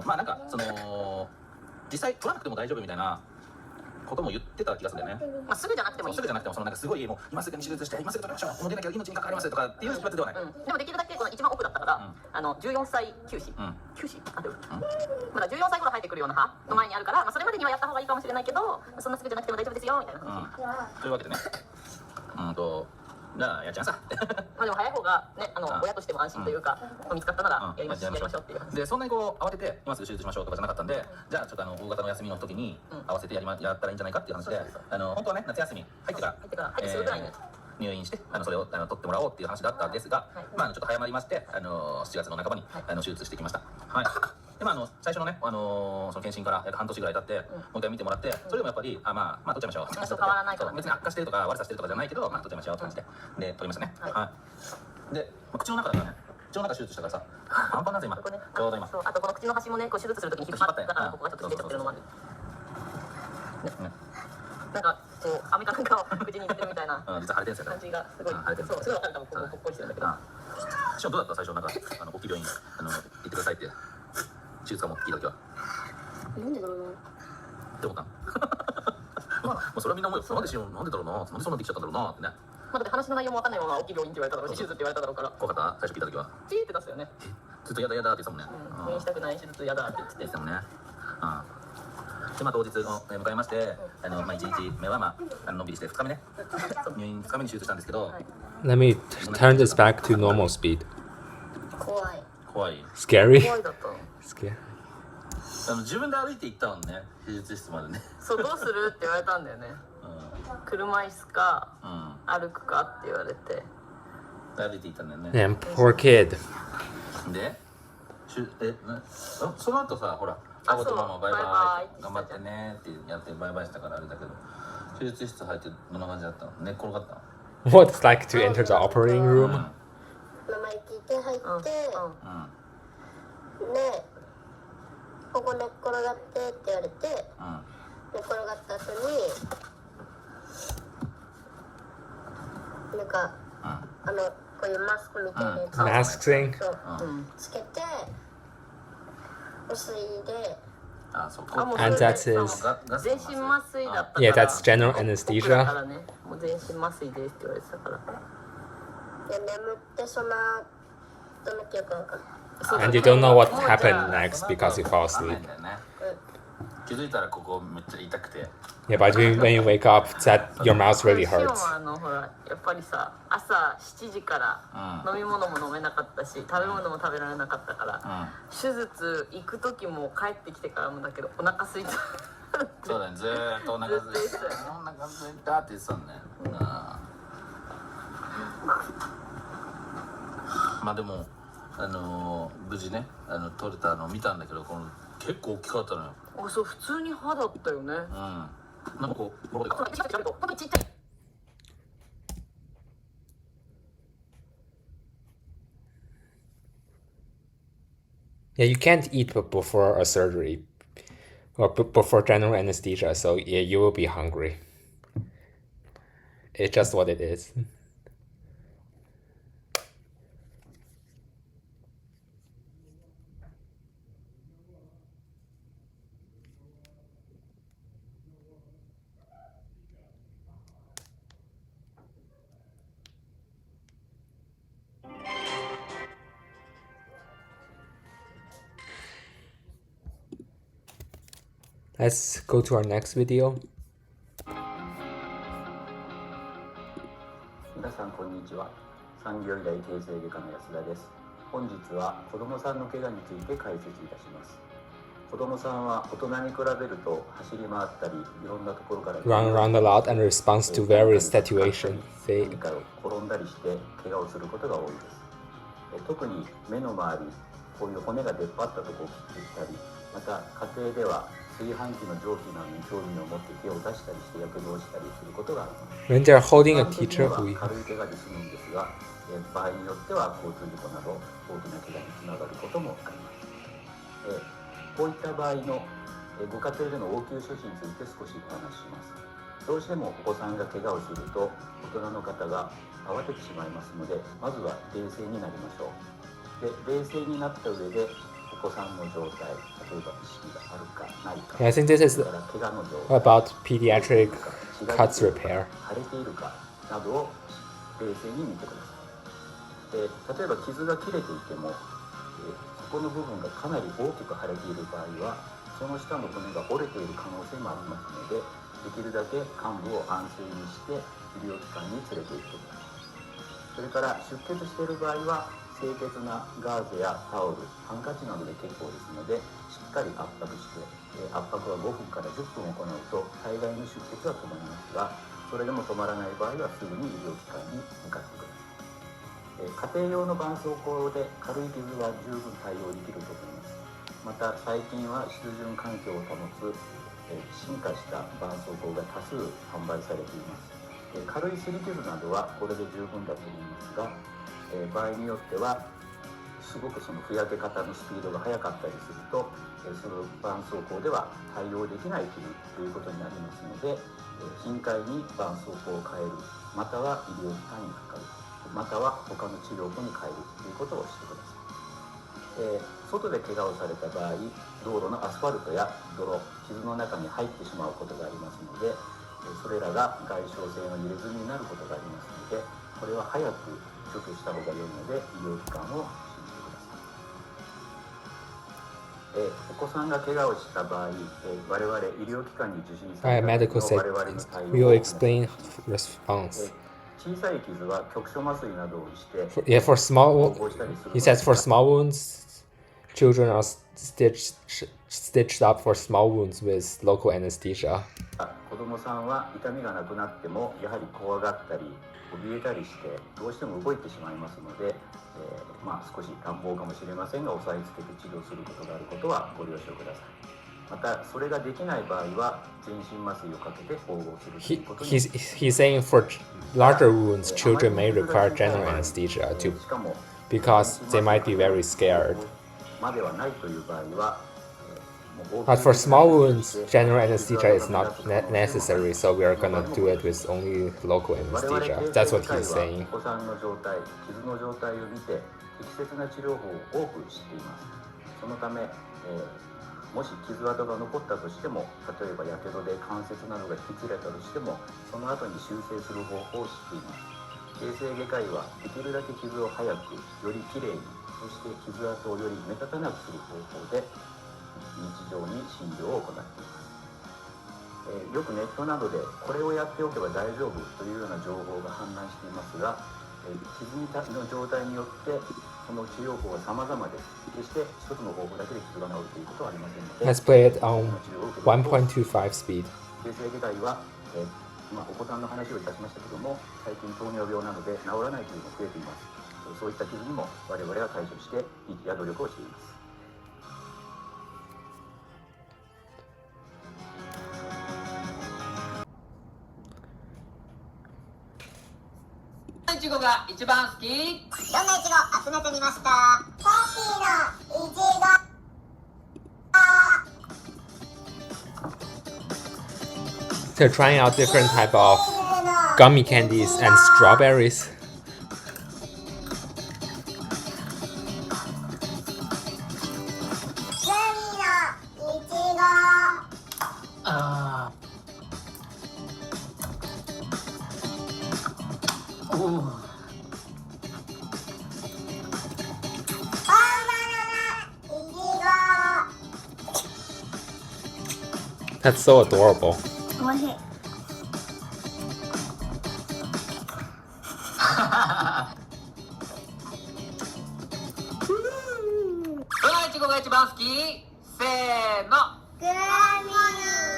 まあなんか実際取らなくても大丈夫みたいなことも言ってた気がするんだよね。まあすぐじゃなくてもいい。すぐじゃなくてもなんかすごいもう今すぐに手術して今すぐ取りましょう。もう出なきゃ命に関わりますとかっていうやつではない。でもできるだけこの一番奥だったから、14歳休止、まだ14歳頃生えてくるような歯の前にあるから、まあそれまでにはやった方がいいかもしれないけど、そんなすぐじゃなくても大丈夫ですよみたいな話。というわけでね。じゃあやっちゃいなさ。まあでも早い方がね、親としても安心というか、見つかったならやりましょうっていう。でそんなにこう慌てて今すぐ手術しましょうとかじゃなかったんで、じゃあちょっと大型の休みの時に合わせてやったらいいんじゃないかっていう話で、本当はね夏休み入ってからすぐぐらいに入院してそれを取ってもらおうっていう話だったんですが、まあちょっと早まりまして7月の半ばに手術してきました。はい。で最初のねその検診から約半年ぐらい経ってもう一回見てもらって、それでもやっぱりまあ取っちゃいましょう。変わらないから別に悪化してるとか悪さしてるとかじゃないけど、まあ取っちゃいましょうって感じで取りましたね。はい。で口の中だからね。口の中手術したからさ、半端なぜ今。ちょうど今。あとこの口の端もね、手術するときに引っ張ったからここがちょっと出ちゃってるのもある。なんかこうアメかなんかを口に入れてるみたいな感じがすごい。そうすごいわかるかも。ここにしてるんだけど。しかもどうだった最初なんか大きい病院行ってくださいって手術かも聞いた時は。なんでだろうな。って思った。まあそれはみんな思うよ。なんでだろうな。なんでそんなできちゃったんだろうなってね。まだ話の内容もわかんないまま大きい病院って言われただろうし、手術って言われただろうから。怖かった最初聞いた時は。チーって出すよね。ずっとやだやだって言ってたもんね。入院したくない手術やだって言ってたもんね。で当日迎えまして、1日目はのんびりして2日目ね入院2日目に手術したんですけど。Let me turn this back to normal speed. 怖い。Scary? 怖いだったの。Scary. 自分で歩いて行ったもんね、手術室までね。そうどうするって言われたんだよね。車椅子か歩くかって言われて。歩いて行ったんだよね。Damn, poor kid. で、その後さ、ほら、パパとママバイバイ頑張ってねってやってバイバイしたからあれだけど、手術室入ってどんな感じだったの？寝っ転がったの？ What it's like to enter the operating room? 名前聞いて入って、で、ここ寝っ転がってって言われて、寝っ転がった後に、なんか、こういうマスクみたいなやつ Mask thing? つけて、麻酔で、And that's his. 全身麻酔だったから。Yeah, that's general anesthesia. もう全身麻酔ですって言われてたから。で、眠ってその後の記憶が分かる。And you don't know what happened next because you fall asleep. 気づいたらここめっちゃ痛くて。Yeah, but when you wake up, your mouth really hurts. ほらやっぱりさ、朝7時から飲み物も飲めなかったし、食べ物も食べられなかったから、手術行く時も帰ってきてからもだけどお腹空いた。そうだね、ずーっとお腹空いた。お腹空いたって言ってたんだよ。まあでも無事ね取れたのを見たんだけど、結構大きかったのよ。あ、そう普通に歯だったよね。なんかこう本当にちっちゃい。Yeah, you can't eat before a surgery or before general anesthesia, so yeah, you will be hungry. It's just what it is. Let's go to our next video. 皆さんこんにちは。産業医大形成外科の安田です。本日は子どもさんの怪我について解説いたします。子どもさんは大人に比べると走り回ったり、いろんなところから Run around a lot and responds to various situations. 何かを転んだりして怪我をすることが多いです。特に目の周り、こういう骨が出っ張ったところを切ってきたり、また家庭では炊飯器の蒸気などに興味を持って手を出したりしてやけどをしたりすることがあります。When they're holding a teacher 軽い怪我で済むんですが、場合によっては交通事故など大きな怪我につながることもあります。こういった場合のご家庭での応急処置について少しお話しします。どうしてもお子さんが怪我をすると大人の方が慌ててしまいますので、まずは冷静になりましょう。で、冷静になった上でお子さんの状態、例えば意識があるかないか、 I think this is about pediatric cuts repair. 腫れているかなどを冷静に見てください。例えば傷が切れていても、そこの部分がかなり大きく腫れている場合は、その下の骨が折れている可能性もありますので、できるだけ患部を安静にして医療機関に連れて行ってください。それから出血している場合は、清潔なガーゼやタオル、ハンカチなどで結構ですので、しっかり圧迫して、圧迫は5分から10分行うと大概の出血は止まりますが、それでも止まらない場合はすぐに医療機関に向かってください。家庭用の絆創膏で軽い傷は十分対応できると思います。また最近は湿潤環境を保つ進化した絆創膏が多数販売されています。軽い擦り傷などはこれで十分だと思いますが、場合によってはすごくそのふやけ方のスピードが速かったりすると、その絆創膏では対応できないということになりますので、頻回に絆創膏を変える、または医療機関にかかる、または他の治療法に変えるということをしてください。外で怪我をされた場合、道路のアスファルトや泥、傷の中に入ってしまうことがありますので、それらが外傷性の入れ墨になることがありますので、これは早く除去した方が良いので医療機関を信じてください。お子さんが怪我をした場合、我々医療機関に受診された時の我々の対応をお話します。小さい傷は局所麻酔などをして、for small, he says for small wounds, children are stitched up for small wounds with local anesthesia. 子供さんは痛みがなくなってもやはり怖がったり怯えたりしてどうしても動いてしまいますので、少し乱暴かもしれませんが押さえつけて治療することがあることはご了承ください。またそれができない場合は全身麻酔をかけて縫合するということに。He's saying for larger wounds, children may require general anesthesia too, because they might be very scared. But for small wounds, general anesthesia is not necessary, so we are gonna do it with only local anesthesia. That's what he's saying. お子さんの状態、傷の状態を見て適切な治療法を多く知っています。そのため、もし傷跡が残ったとしても、例えばやけどで関節などが引き切れたとしても、その後に修正する方法を知っています。形成外科医はできるだけ傷を早く、よりきれいに、そして傷跡をより目立たなくする方法で日常に診療を行っています。よくネットなどでこれをやっておけば大丈夫というような情報が氾濫していますが、傷の状態によってその治療法は様々です。決して一つの方法だけで傷が治るということはありませんので。Let's play it on 1.25 speed. 形成外科医は、お子さんの話をいたしましたけども、最近糖尿病などで治らないというのも増えています。そういった傷にも我々は対処して日夜努力をしています。いちごが一番好き。どんないちご集めてみました。コーヒーのいちご。They're trying out different type of gummy candies and strawberries. That's so adorable. おいしい。どのいちごが一番好き？せーの。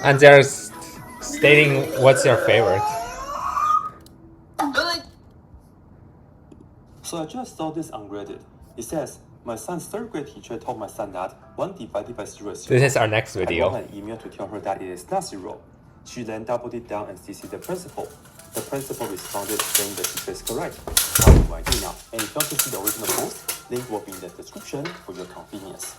And they're stating what's your favorite. So I just saw this ungraded. It says, my son's third grade teacher told my son that 1 divided by 0 is 0. This is our next I wrote video. an email to tell her that it is not 0. She then doubled it down and CC'd the principal. The principal responded saying the teacher is correct. What do I do now? And if you want to see the original post, link will be in the description for your convenience.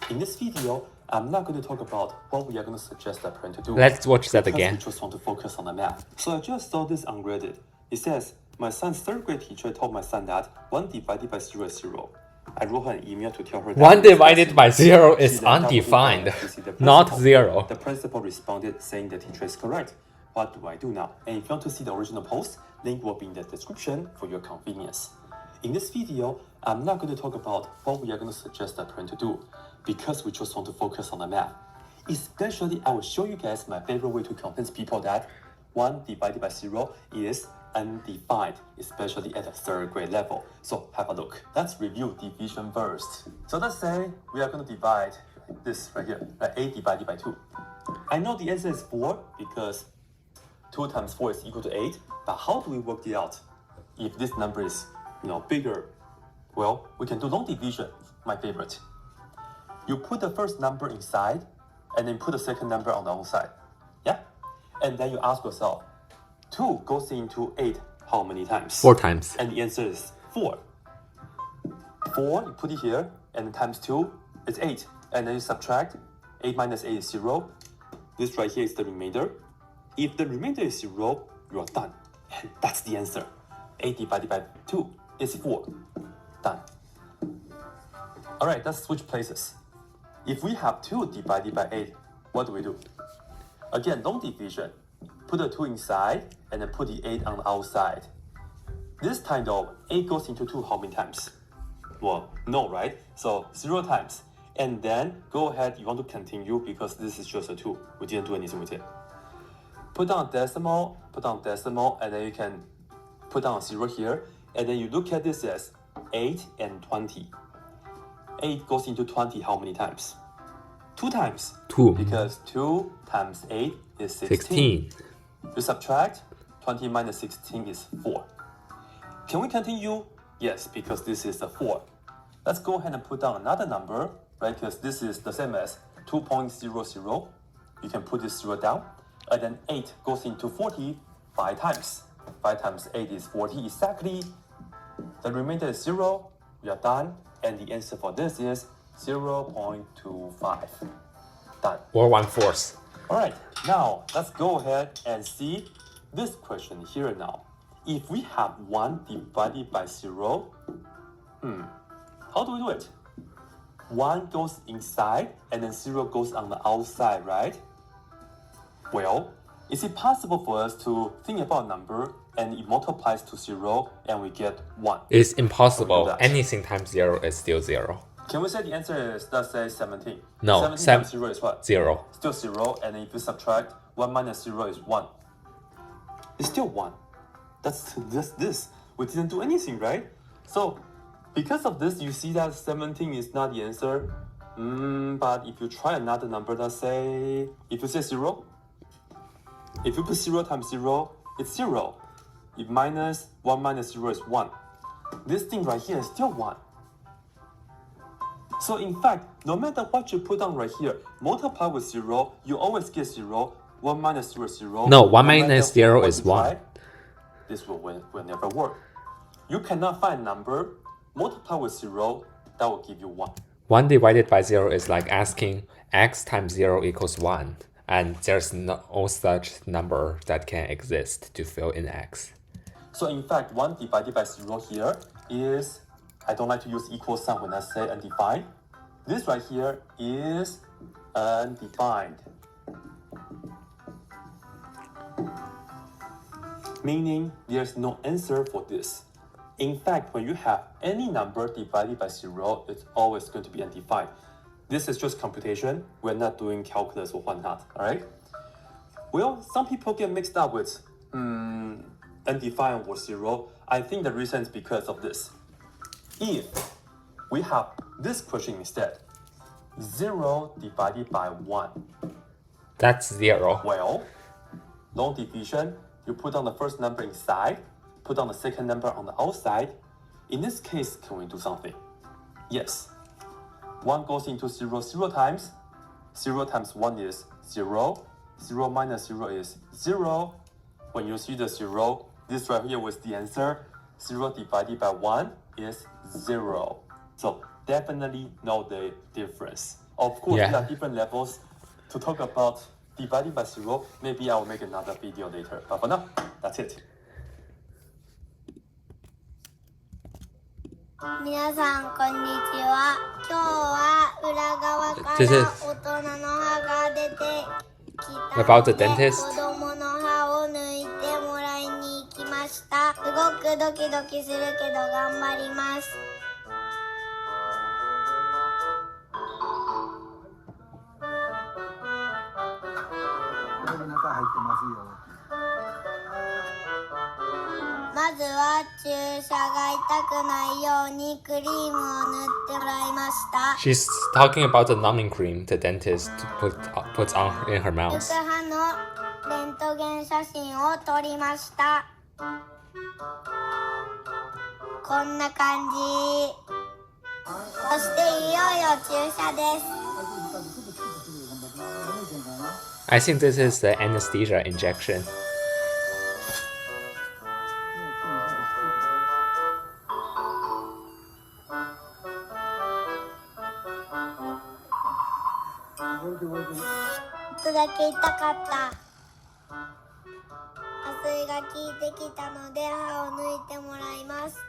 In this video, I'm not going to talk about what we are going to suggest the parent to do. Let's watch that because again. We just want to focus on the math. So I just saw this ungraded. It says, my son's third grade teacher told my son that 1 divided by 0 is 0. I wrote her an email to tell her that 1 divided by 0 She is then doubled it down undefined, and CC'd the not principal. 0. The principal responded saying the teacher is correct. What do I do now? And if you want to see the original post, link will be in the description for your convenience. In this video, I'm not going to talk about what we are going to suggest the parent to do because we just want to focus on the math. Especially, I will show you guys my favorite way to convince people that 1 divided by 0 is undefined, especially at the third grade level. So have a look. Let's review division first. So let's say we are going to divide this right here, like 8 divided by 2. I know the answer is 4 because 2 times 4 is equal to 8, but how do we work it out? If this number is, bigger, well, we can do long division, my favorite. You put the first number inside, and then put the second number on the outside. Yeah? And then you ask yourself, 2 goes into 8 how many times? 4 times. And the answer is 4. 4, you put it here, and times 2 is 8. And then you subtract, 8 minus 8 is 0. This right here is the remainder. If the remainder is 0, you are done. And that's the answer. 8 divided by 2 is 4. Done. Alright, let's switch places. If we have 2 divided by 8, what do we do? Again, long division. Put the 2 inside, and then put the 8 on the outside. This time though, 8 goes into 2 how many times? Well, no, right? So 0 times. And then go ahead, you want to continue because this is just a 2. We didn't do anything with it. Put down a decimal, and then you can put down a 0 here. And then you look at this as 8 and 20. 8 goes into 20 how many times? 2 times. 2. Because 2 times 8 is 16. You subtract, 20 minus 16 is 4. Can we continue? Yes, because this is a 4. Let's go ahead and put down another number, right? Because this is the same as 2.00. You can put this 0 down. And then 8 goes into 40 5 times. 5 times 8 is 40 exactly. The remainder is 0. We are done. And the answer for this is 0.25. Done. Or 1/4. Alright, now let's go ahead and see this question here now. If we have 1 divided by 0, how do we do it? 1 goes inside and then 0 goes on the outside, right? Well, is it possible for us to think about a number and it multiplies to 0 and we get 1? It's impossible. Anything times 0 is still 0. Can we say the answer is, let's say, 17? No, 17 times 0 is what? 0. Still 0, and if you subtract, 1 minus 0 is 1. It's still 1. That's just this. We didn't do anything, right? So, because of this, you see that 17 is not the answer. But if you try another number, let's say, if you say 0, if you put 0 times 0, it's 0. If 1 minus 0 is 1. This thing right here is still 1. So in fact, no matter what you put down right here, multiply with 0, you always get 0. 1 minus 0 is 0. No, 1 minus 0 is 1. This will never work. You cannot find a number, multiply with 0, that will give you 1. 1 divided by 0 is like asking x times 0 equals 1. and there's no such number that can exist to fill in X. So in fact, 1 divided by 0 here is, I don't like to use equal sign when I say undefined. This right here is undefined. Meaning there's no answer for this. In fact, when you have any number divided by 0, it's always going to be undefined. This is just computation. We're not doing calculus or whatnot, all right? Well, some people get mixed up with undefined or 0. I think the reason is because of this. If we have this question instead, 0 divided by 1. That's 0. Well, long division, you put down the first number inside, put down the second number on the outside. In this case, can we do something? Yes. 1 goes into 0 0 times. 0 times 1 is 0. 0 minus 0 is 0. When you see the 0, this right here was the answer. 0 divided by 1 is 0. So definitely know the difference. Of course, there are different levels. To talk about dividing by 0, maybe I will make another video later. But for now, that's it. 皆さんこんにちは。今日は裏側から大人の歯が出てきた About the ので dentist? 子供の歯を抜いてもらいに行きました。すごくドキドキするけど頑張ります。これで中入ってますよ。まずは注射が痛くないようにクリームを塗ってもらいました。 She's talking about the numbing cream the dentist puts on in her 抜 mouth. く歯のレントゲン写真を撮りました。こんな感じ。そしていよいよ注射です。 I think this is the anesthesia injection. ちょっとだけ痛かった。麻酔が効いてきたので歯を抜いてもらいます。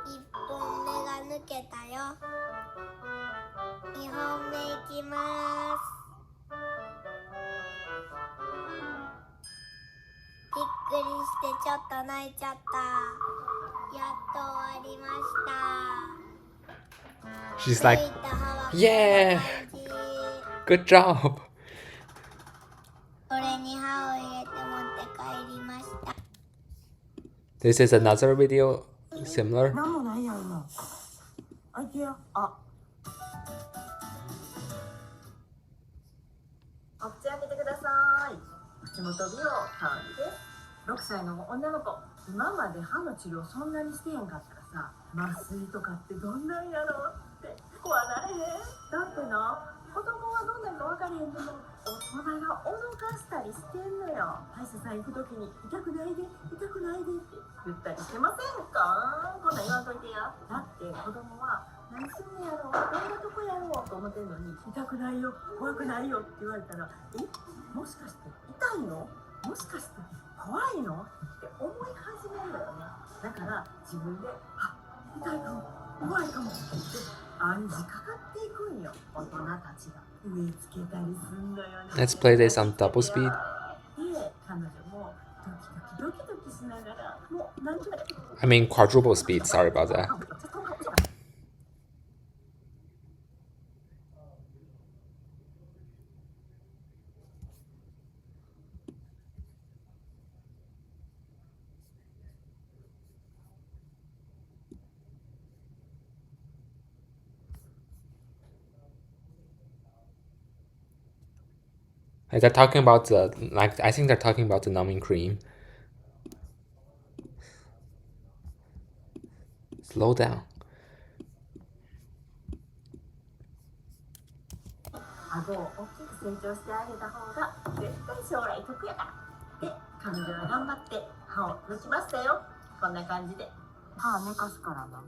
1本目が抜けたよ。2本目いきます。びっくりしてちょっと泣いちゃった。やっと終わりました。 She's like, 抜いた歯はこんな yeah, 感じ。 good job. これに歯を入れて持って帰りました。 This is another video similar. なんもないやん今。あいてよ。あ。お口開けてください。口元美容川口です。6歳の女の子、今まで歯の治療そんなにしてへんかったらさ、麻酔とかってどんなんやろって怖なれへん。だってな、子供はどんなんか分かれへんでも大人が脅かしたりしてんのよ。歯医者さん行くときに痛くないで痛くないでって言ったりしてませんか？こんなん言わんといてや。だって子供は何すんのやろう、どんなとこやろうと思ってんのに、痛くないよ怖くないよって言われたら、もしかして痛いの？もしかして怖いの？って思い始めるよね。だから自分で痛いかも怖いかもって暗示かかっていくんよ。大人たちが植え付けたりすんのよね。 Let's play this on double speed. で、彼女もドキドキしながらもう何とか I mean quadruple speed, sorry about that. They're talking about the, like, I think they're talking about the numbing cream. Slow down. 顎を大きく成長してあげた方が絶対将来得やからって彼女は頑張って歯を抜きましたよ。こんな感じで。歯寝かすからな。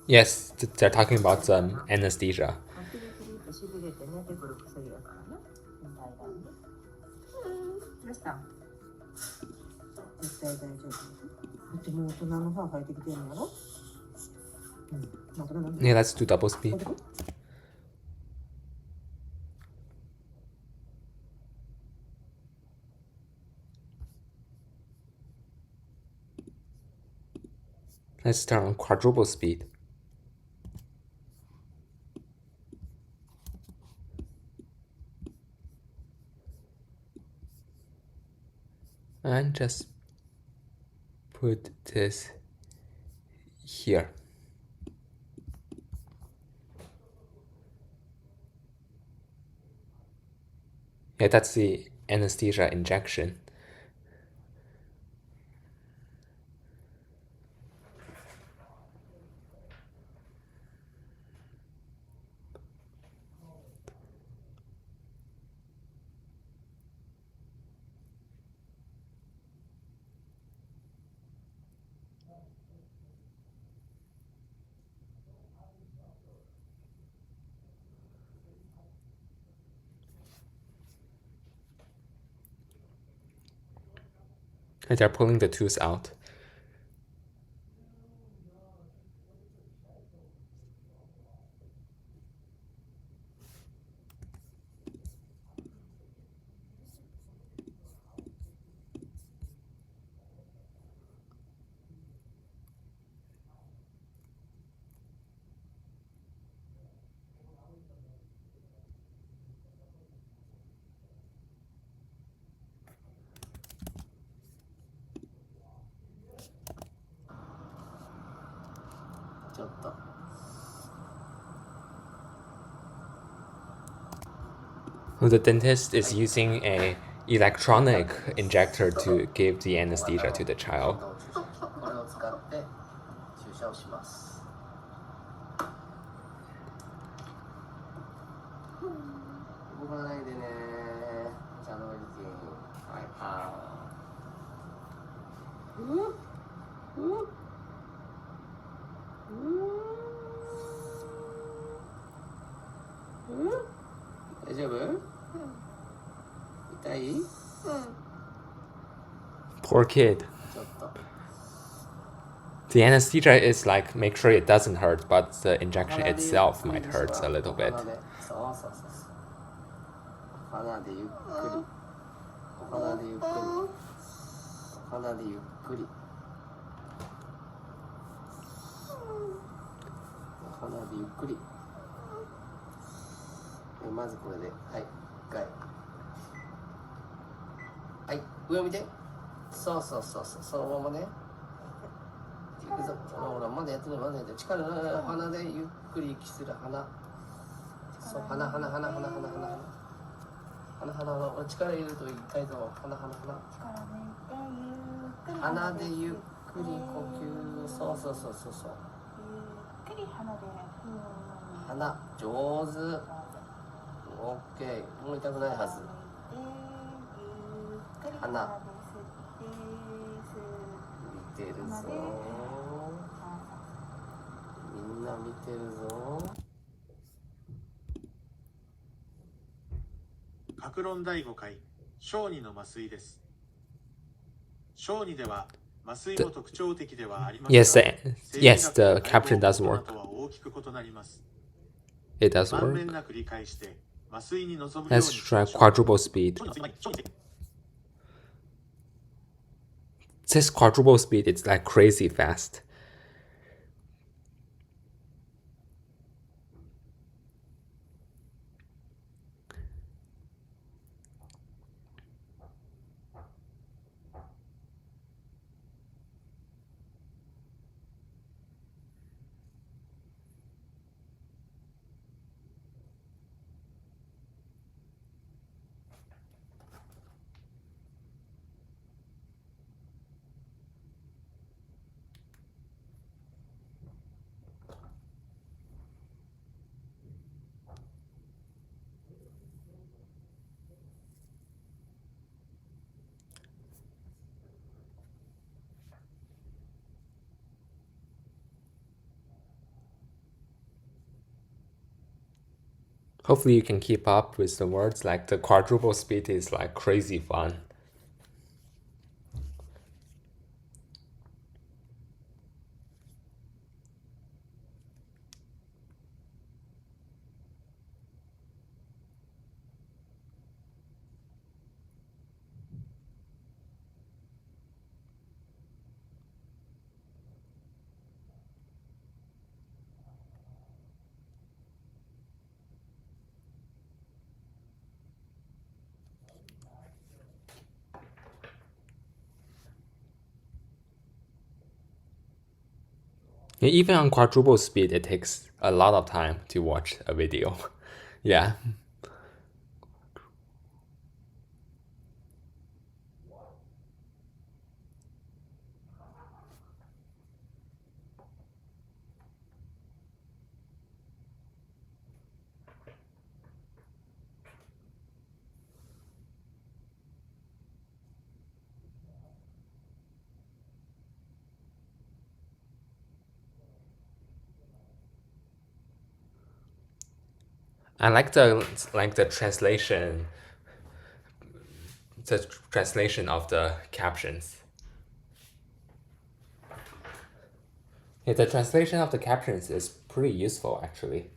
Yes, they're talking about anesthesia. ピリピリとしびれて寝てくる薬やからね。どうしたん？絶対大丈夫。だってもう大人の歯生えてきてんのやろ？Yeah, let's do double speed. Let's turn on quadruple speed. And just put this here. Yeah, that's the anesthesia injection. And they're pulling the tooth out. The dentist is using a electronic injector to give the anesthesia to the child. これを使って注射をします。動かないでね。ちゃんとはい、大丈夫？痛い？Poor kid. ちょっと。The anesthesia is like make sure it doesn't hurt, but the injection itself might hurt a little bit. そうそうそうそう。鼻でゆっくり。鼻でゆっくり。鼻でゆっくり。鼻でゆっくり。まずこれで、はい、一回。はい、上を見て。そうそうそうそう、そのままね。いくぞ。ほら、まだやってる、まだやってる。力の鼻でゆっくり息する鼻。そう、鼻。鼻、力入れると痛いぞ。鼻。鼻でゆっくり呼吸。そう。ゆっくり鼻で。鼻、上手。オッケー、もう痛くないはず。鼻。見てるぞ。みんな見てるぞ。各論第5回小児の麻酔です。小児では麻酔も特徴的ではありますが、 yes, the caption does work. とは大きく異なります。 It does まんべ work. んなく理解して麻酔に臨むように Let's しま try しょう。 quadruple speed. This quadruple speed, it's like crazy fast. Hopefully you can keep up with the words. Like the quadruple speed is like crazy fun. Even on quadruple speed, it takes a lot of time to watch a video. Yeah. I like the translation of the captions. Yeah, the translation of the captions is pretty useful actually.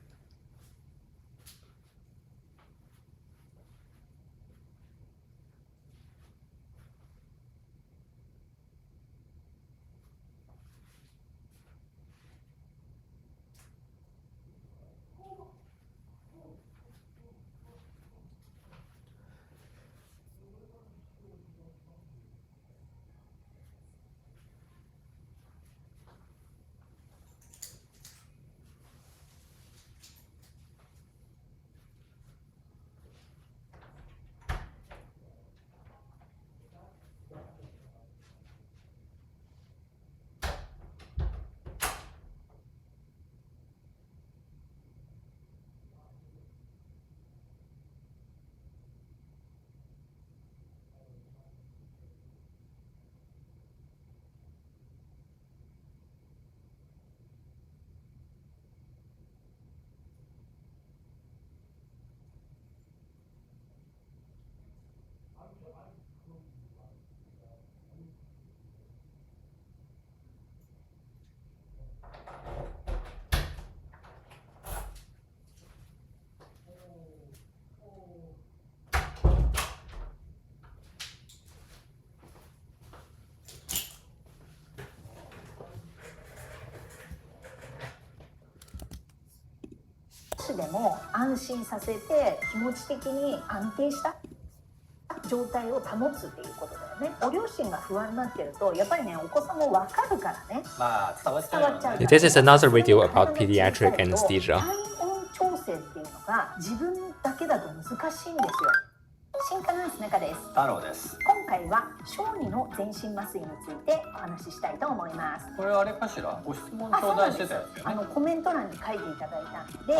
少しでも安心させて気持ち的に安定した状態を保つっていうことだよね。ご両親が不安になってるとやっぱりねお子さんも分かるからね。まあ伝わっちゃうからね。This is another video about pediatric anesthesia. 体温調整っていうのが自分だけだと難しいんですよ。新科ナース中です。太郎です。今回は小児の全身麻酔についてお話ししたいと思います。これあれかしら、ご質問頂戴してたやつよね。コメント欄に書いていただいたんで、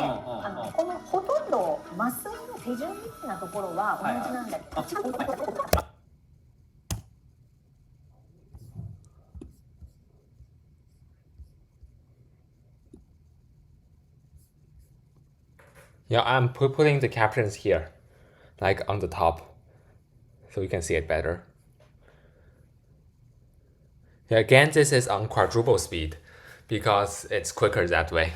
このほとんど麻酔の手順みたいなところは同じなんだけど、Yeah, I'm putting the captions here, like on the top, so you can see it better. Yeah, again, this is on quadruple speed because it's quicker that way.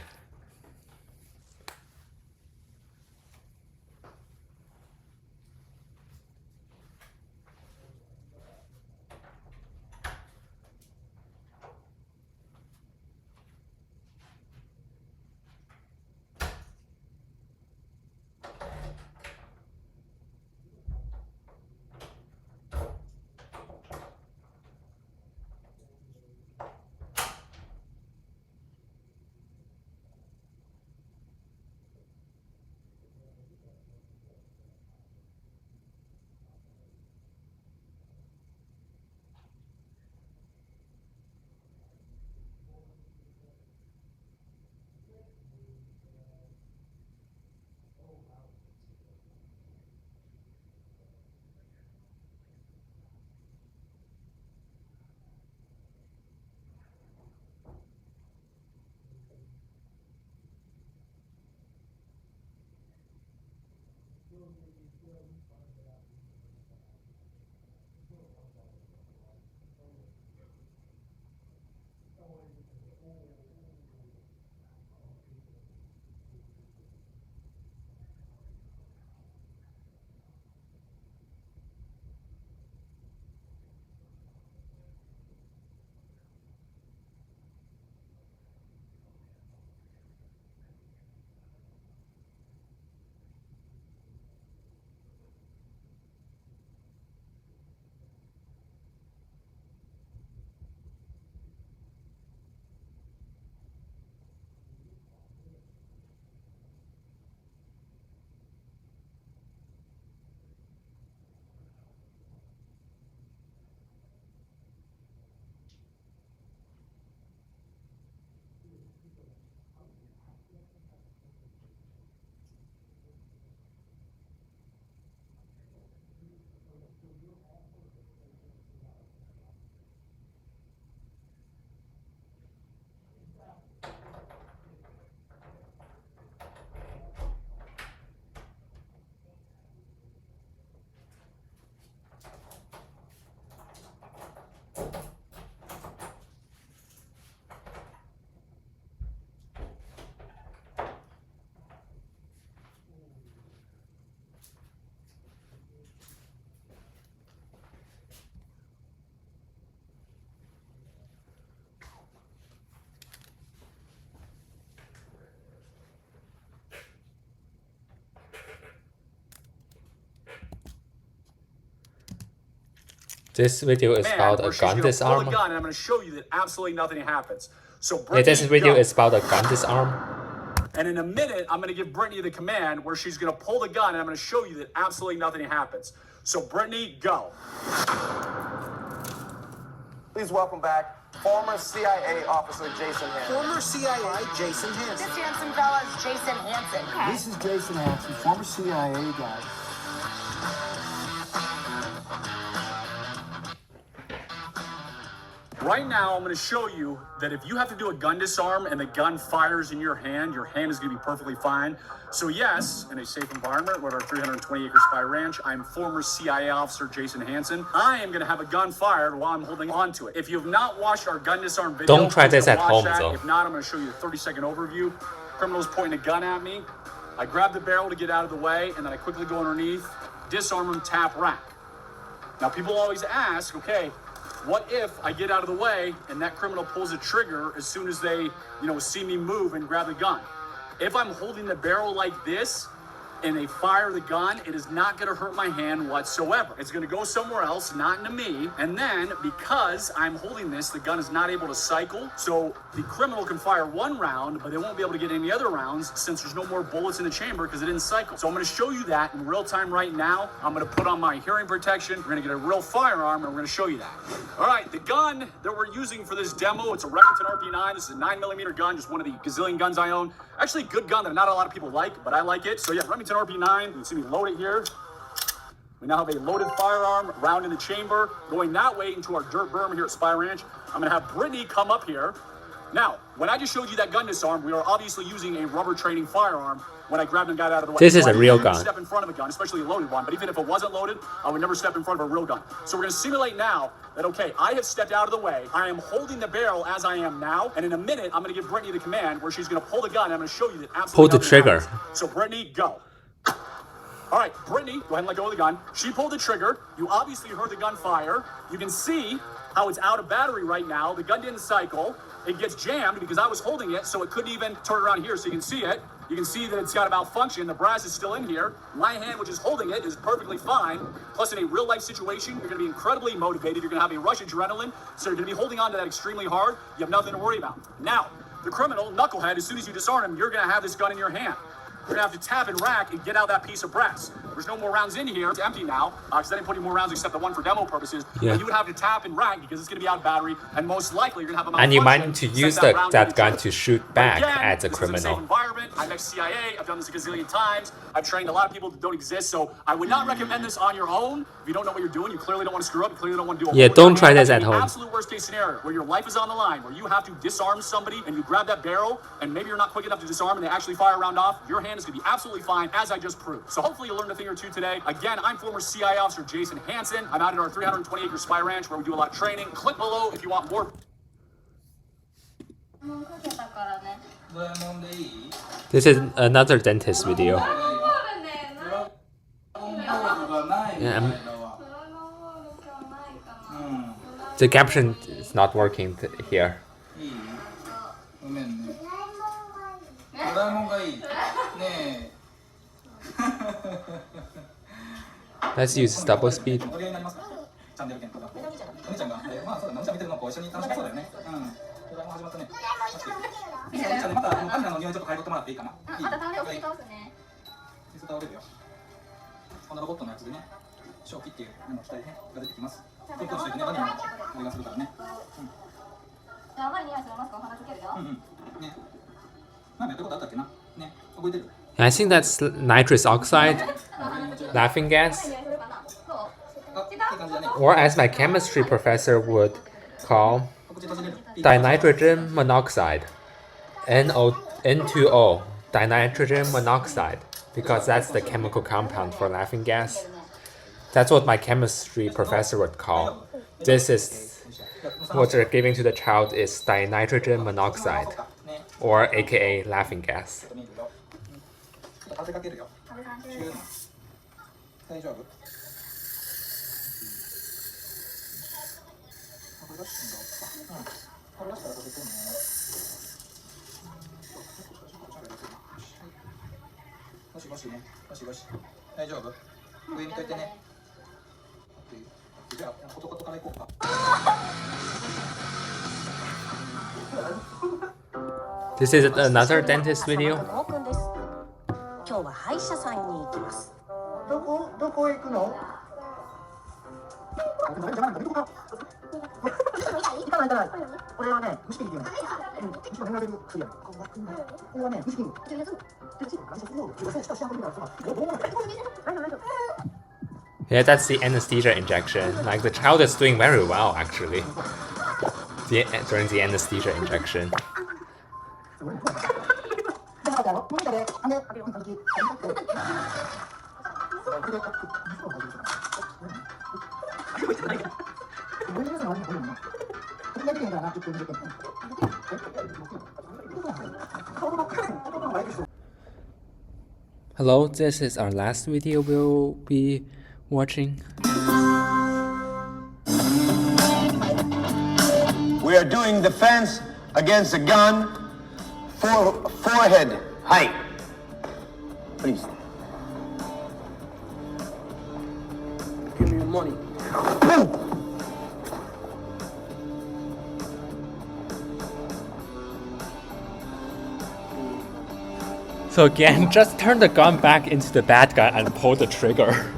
This video is about a gun disarm. And I'm going to show you that absolutely nothing happens. So Yeah, this video is about a gun disarm. And in a minute, I'm going to give Brittany the command where she's going to pull the gun, and I'm going to show you that absolutely nothing happens. So Brittany, go. Please welcome back former CIA officer Jason Hansen. Former CIA Jason Hansen. This handsome fella is Jason Hansen. Okay. This is Jason Hansen, former CIA guy. Right now, I'm going to show you that if you have to do a gun disarm and the gun fires in your hand is going to be perfectly fine. So yes, in a safe environment with our 320-acre spy ranch, I'm former CIA officer Jason Hansen. I am going to have a gun fired while I'm holding on to it. If you have not watched our gun disarm video, don't try this at home, though. If not, I'm going to show you a 30-second overview. Criminal's pointing a gun at me. I grab the barrel to get out of the way, and then I quickly go underneath, disarm him, tap rack. Now, people always ask, okay, what if I get out of the way and that criminal pulls a trigger as soon as they, see me move and grab the gun? If I'm holding the barrel like this and they fire the gun, it is not going to hurt my hand whatsoever. It's going to go somewhere else, not into me. And then because I'm holding this, the gun is not able to cycle. So the criminal can fire one round, but they won't be able to get any other rounds since there's no more bullets in the chamber because it didn't cycle. So I'm going to show you that in real time right now. I'm going to put on my hearing protection. We're going to get a real firearm, and we're going to show you that. All right, the gun that we're using for this demo, it's a Remington RP9. This is a 9mm gun, just one of the gazillion guns I own. Actually, a good gun that not a lot of people like, but I like it. So yeah, Remington RP9. You can see me load it here. We now have a loaded firearm, round in the chamber, going that way into our dirt berm here at Spy Ranch. I'm going to have Brittany come up here. Now, when I just showed you that gun disarm, we are obviously using a rubber training firearm when I grabbed and got out of the way. This is a real gun. Step in front of a gun, especially a loaded one, but even if it wasn't loaded, I would never step in front of a real gun. So we're going to simulate now that, okay, I have stepped out of the way. I am holding the barrel as I am now, and in a minute, I'm going to give Brittany the command where she's going to pull the gun, and I'm going to show you that absolutely pull the nothing trigger. happens. So Brittany, go. All right, Brittany, go ahead and let go of the gun. She pulled the trigger. You obviously heard the gun fire. You can see how it's out of battery right now. The gun didn't cycle. It gets jammed because I was holding it, so it couldn't even turn around here so you can see it. You can see that it's got a malfunction. The brass is still in here. My hand, which is holding it, is perfectly fine. Plus, in a real-life situation, you're going to be incredibly motivated. You're going to have a rush of adrenaline, so you're going to be holding on to that extremely hard. You have nothing to worry about. Now, the criminal, knucklehead, as soon as you disarm him, you're going to have this gun in your hand. You're going to have to tap and rack and get out that piece of brass. There's no more rounds in here. It's empty now, because I didn't put any more rounds except the one for demo purposes. Yeah. But you would have to tap and rack because it's going to be out of battery, and most likely you're going to have a malfunction. And you might need to use that gun to shoot back again, at the this is a safe criminal. environment. I'm ex-CIA. I've done this a gazillion times. I've trained a lot of people that don't exist, so I would not recommend this on your own. If you don't know what you're doing, you clearly don't want to screw up. You clearly don't want to do a Yeah, don't try this at home. Absolute worst case scenario where your life is on the line, where you have to disarm somebody and you grab that barrel, and maybe you're not quick enough to disarm and they actually fire a round off. Your hand is going to be absolutely fine, as I just proved. So hopefully you learned a thing or two today. Again, I'm former CIA officer Jason Hansen. I'm out at our 320-acre spy ranch where we do a lot of training. Click below if you want more. This is another dentist video. Yeah, the caption is not working here. Let's use double speed. I think that's nitrous oxide, laughing gas, or as my chemistry professor would call, dinitrogen monoxide, N2O, dinitrogen monoxide, because that's the chemical compound for laughing gas. That's what my chemistry professor would call. This is what they're giving to the child is dinitrogen monoxide, or aka laughing gas. This is another dentist video. 今日は歯医者さんに行きます。どこへ行くの？行かない。これはね、虫切りって言うの。虫の眠らせる薬やね。これはね、虫切り。Yeah, that's the anesthesia injection. Like the child is doing very well actually. During the anesthesia injection. Hello, this is our last video we'll be watching. We are doing defense against a gun, forehead height. Please. Give me your money. So again, just turn the gun back into the bad guy and pull the trigger.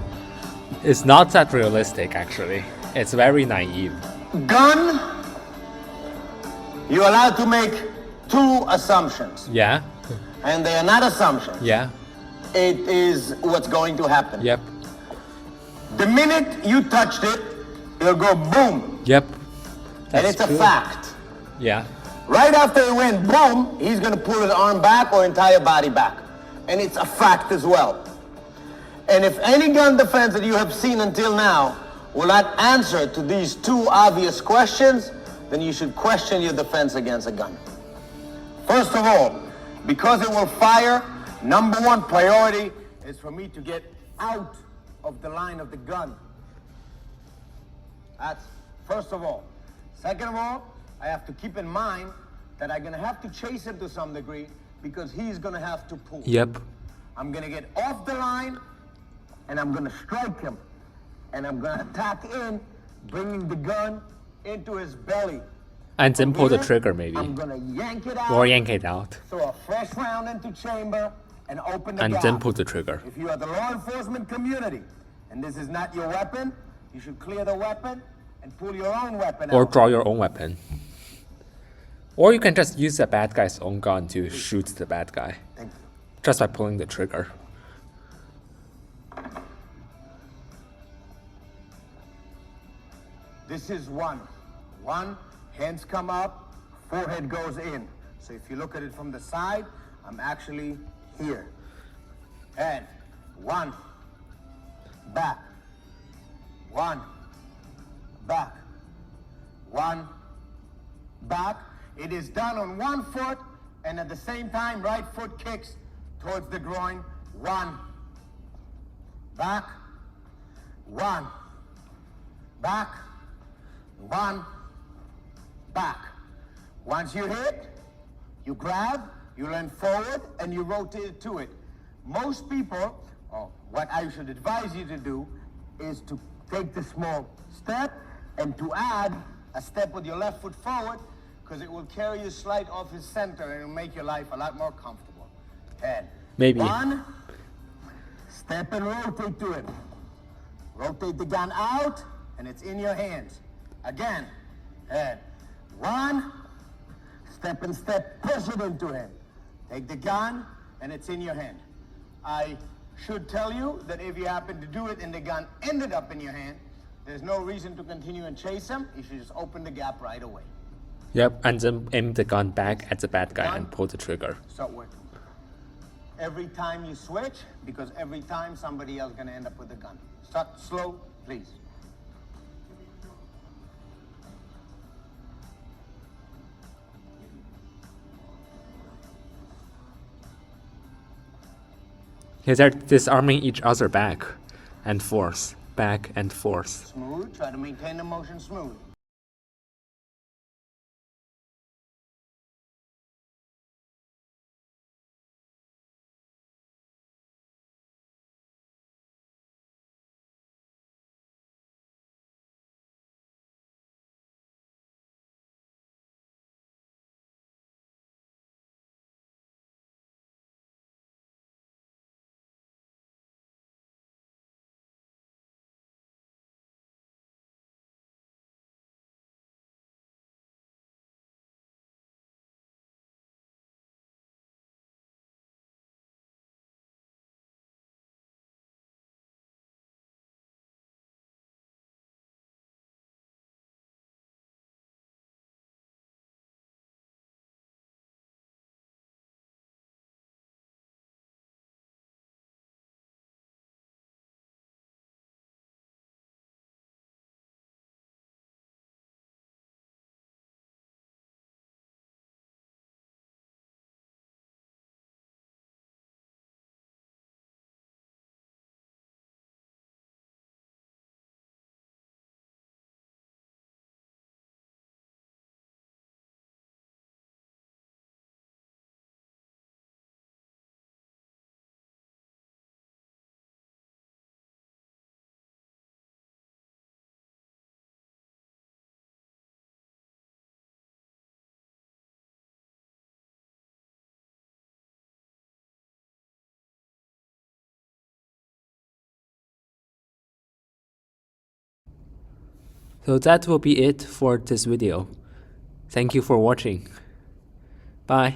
It's not that realistic actually. It's very naive. Gun, you're allowed to make two assumptions. Yeah? And they are not assumptions. Yeah? It is what's going to happen. Yep. The minute you touched it, it'll go boom. Yep. And it's true. a fact. Yeah. Right after it went boom, he's going to pull his arm back or entire body back. And it's a fact as well. And if any gun defense that you have seen until now will not answer to these two obvious questions, then you should question your defense against a gun. First of all, because it will fire, number one priority is for me to get out of the line of the gun. That's first of all. Second of all, I have to keep in mind that I'm going to have to chase him to some degree because he's going to have to pull. Yep. I'm going to get off the line and I'm going to strike him. And I'm going to attack in, bringing the gun into his belly. And then pull the trigger maybe. I'm going to yank it out. Or yank it out. Throw a fresh round into chamber and open the And gap. then pull the trigger. If you are the law enforcement community and this is not your weapon, you should clear the weapon and pull your own weapon Or out. draw your own weapon. Or you can just use the bad guy's own gun to shoot the bad guy. Thank you. Just by pulling the trigger. This is one. One, hands come up, forehead goes in. So if you look at it from the side, I'm actually here. And one, back, one, back, one, back. It is done on one foot, and at the same time, right foot kicks towards the groin. One, back, one, back, one, back. Once you hit, you grab, you lean forward, and you rotate to it. Most people, what I should advise you to do is to take the small step and to add a step with your left foot forward, because it will carry you slight off his center and it'll make your life a lot more comfortable. And Maybe. one, step and rotate to it. Rotate the gun out, and it's in your hands. Again, and one, step and step, push it into him. Take the gun, and it's in your hand. I should tell you that if you happen to do it and the gun ended up in your hand, there's no reason to continue and chase him. You should just open the gap right away. Yep, and then aim the gun back at the bad guy and pull the trigger. Start working. Every time you switch, because every time somebody else is going to end up with a gun. Start slow, please. They're disarming each other back and forth, back and forth. Smooth. Try to maintain the motion smooth. So that will be it for this video. Thank you for watching. Bye.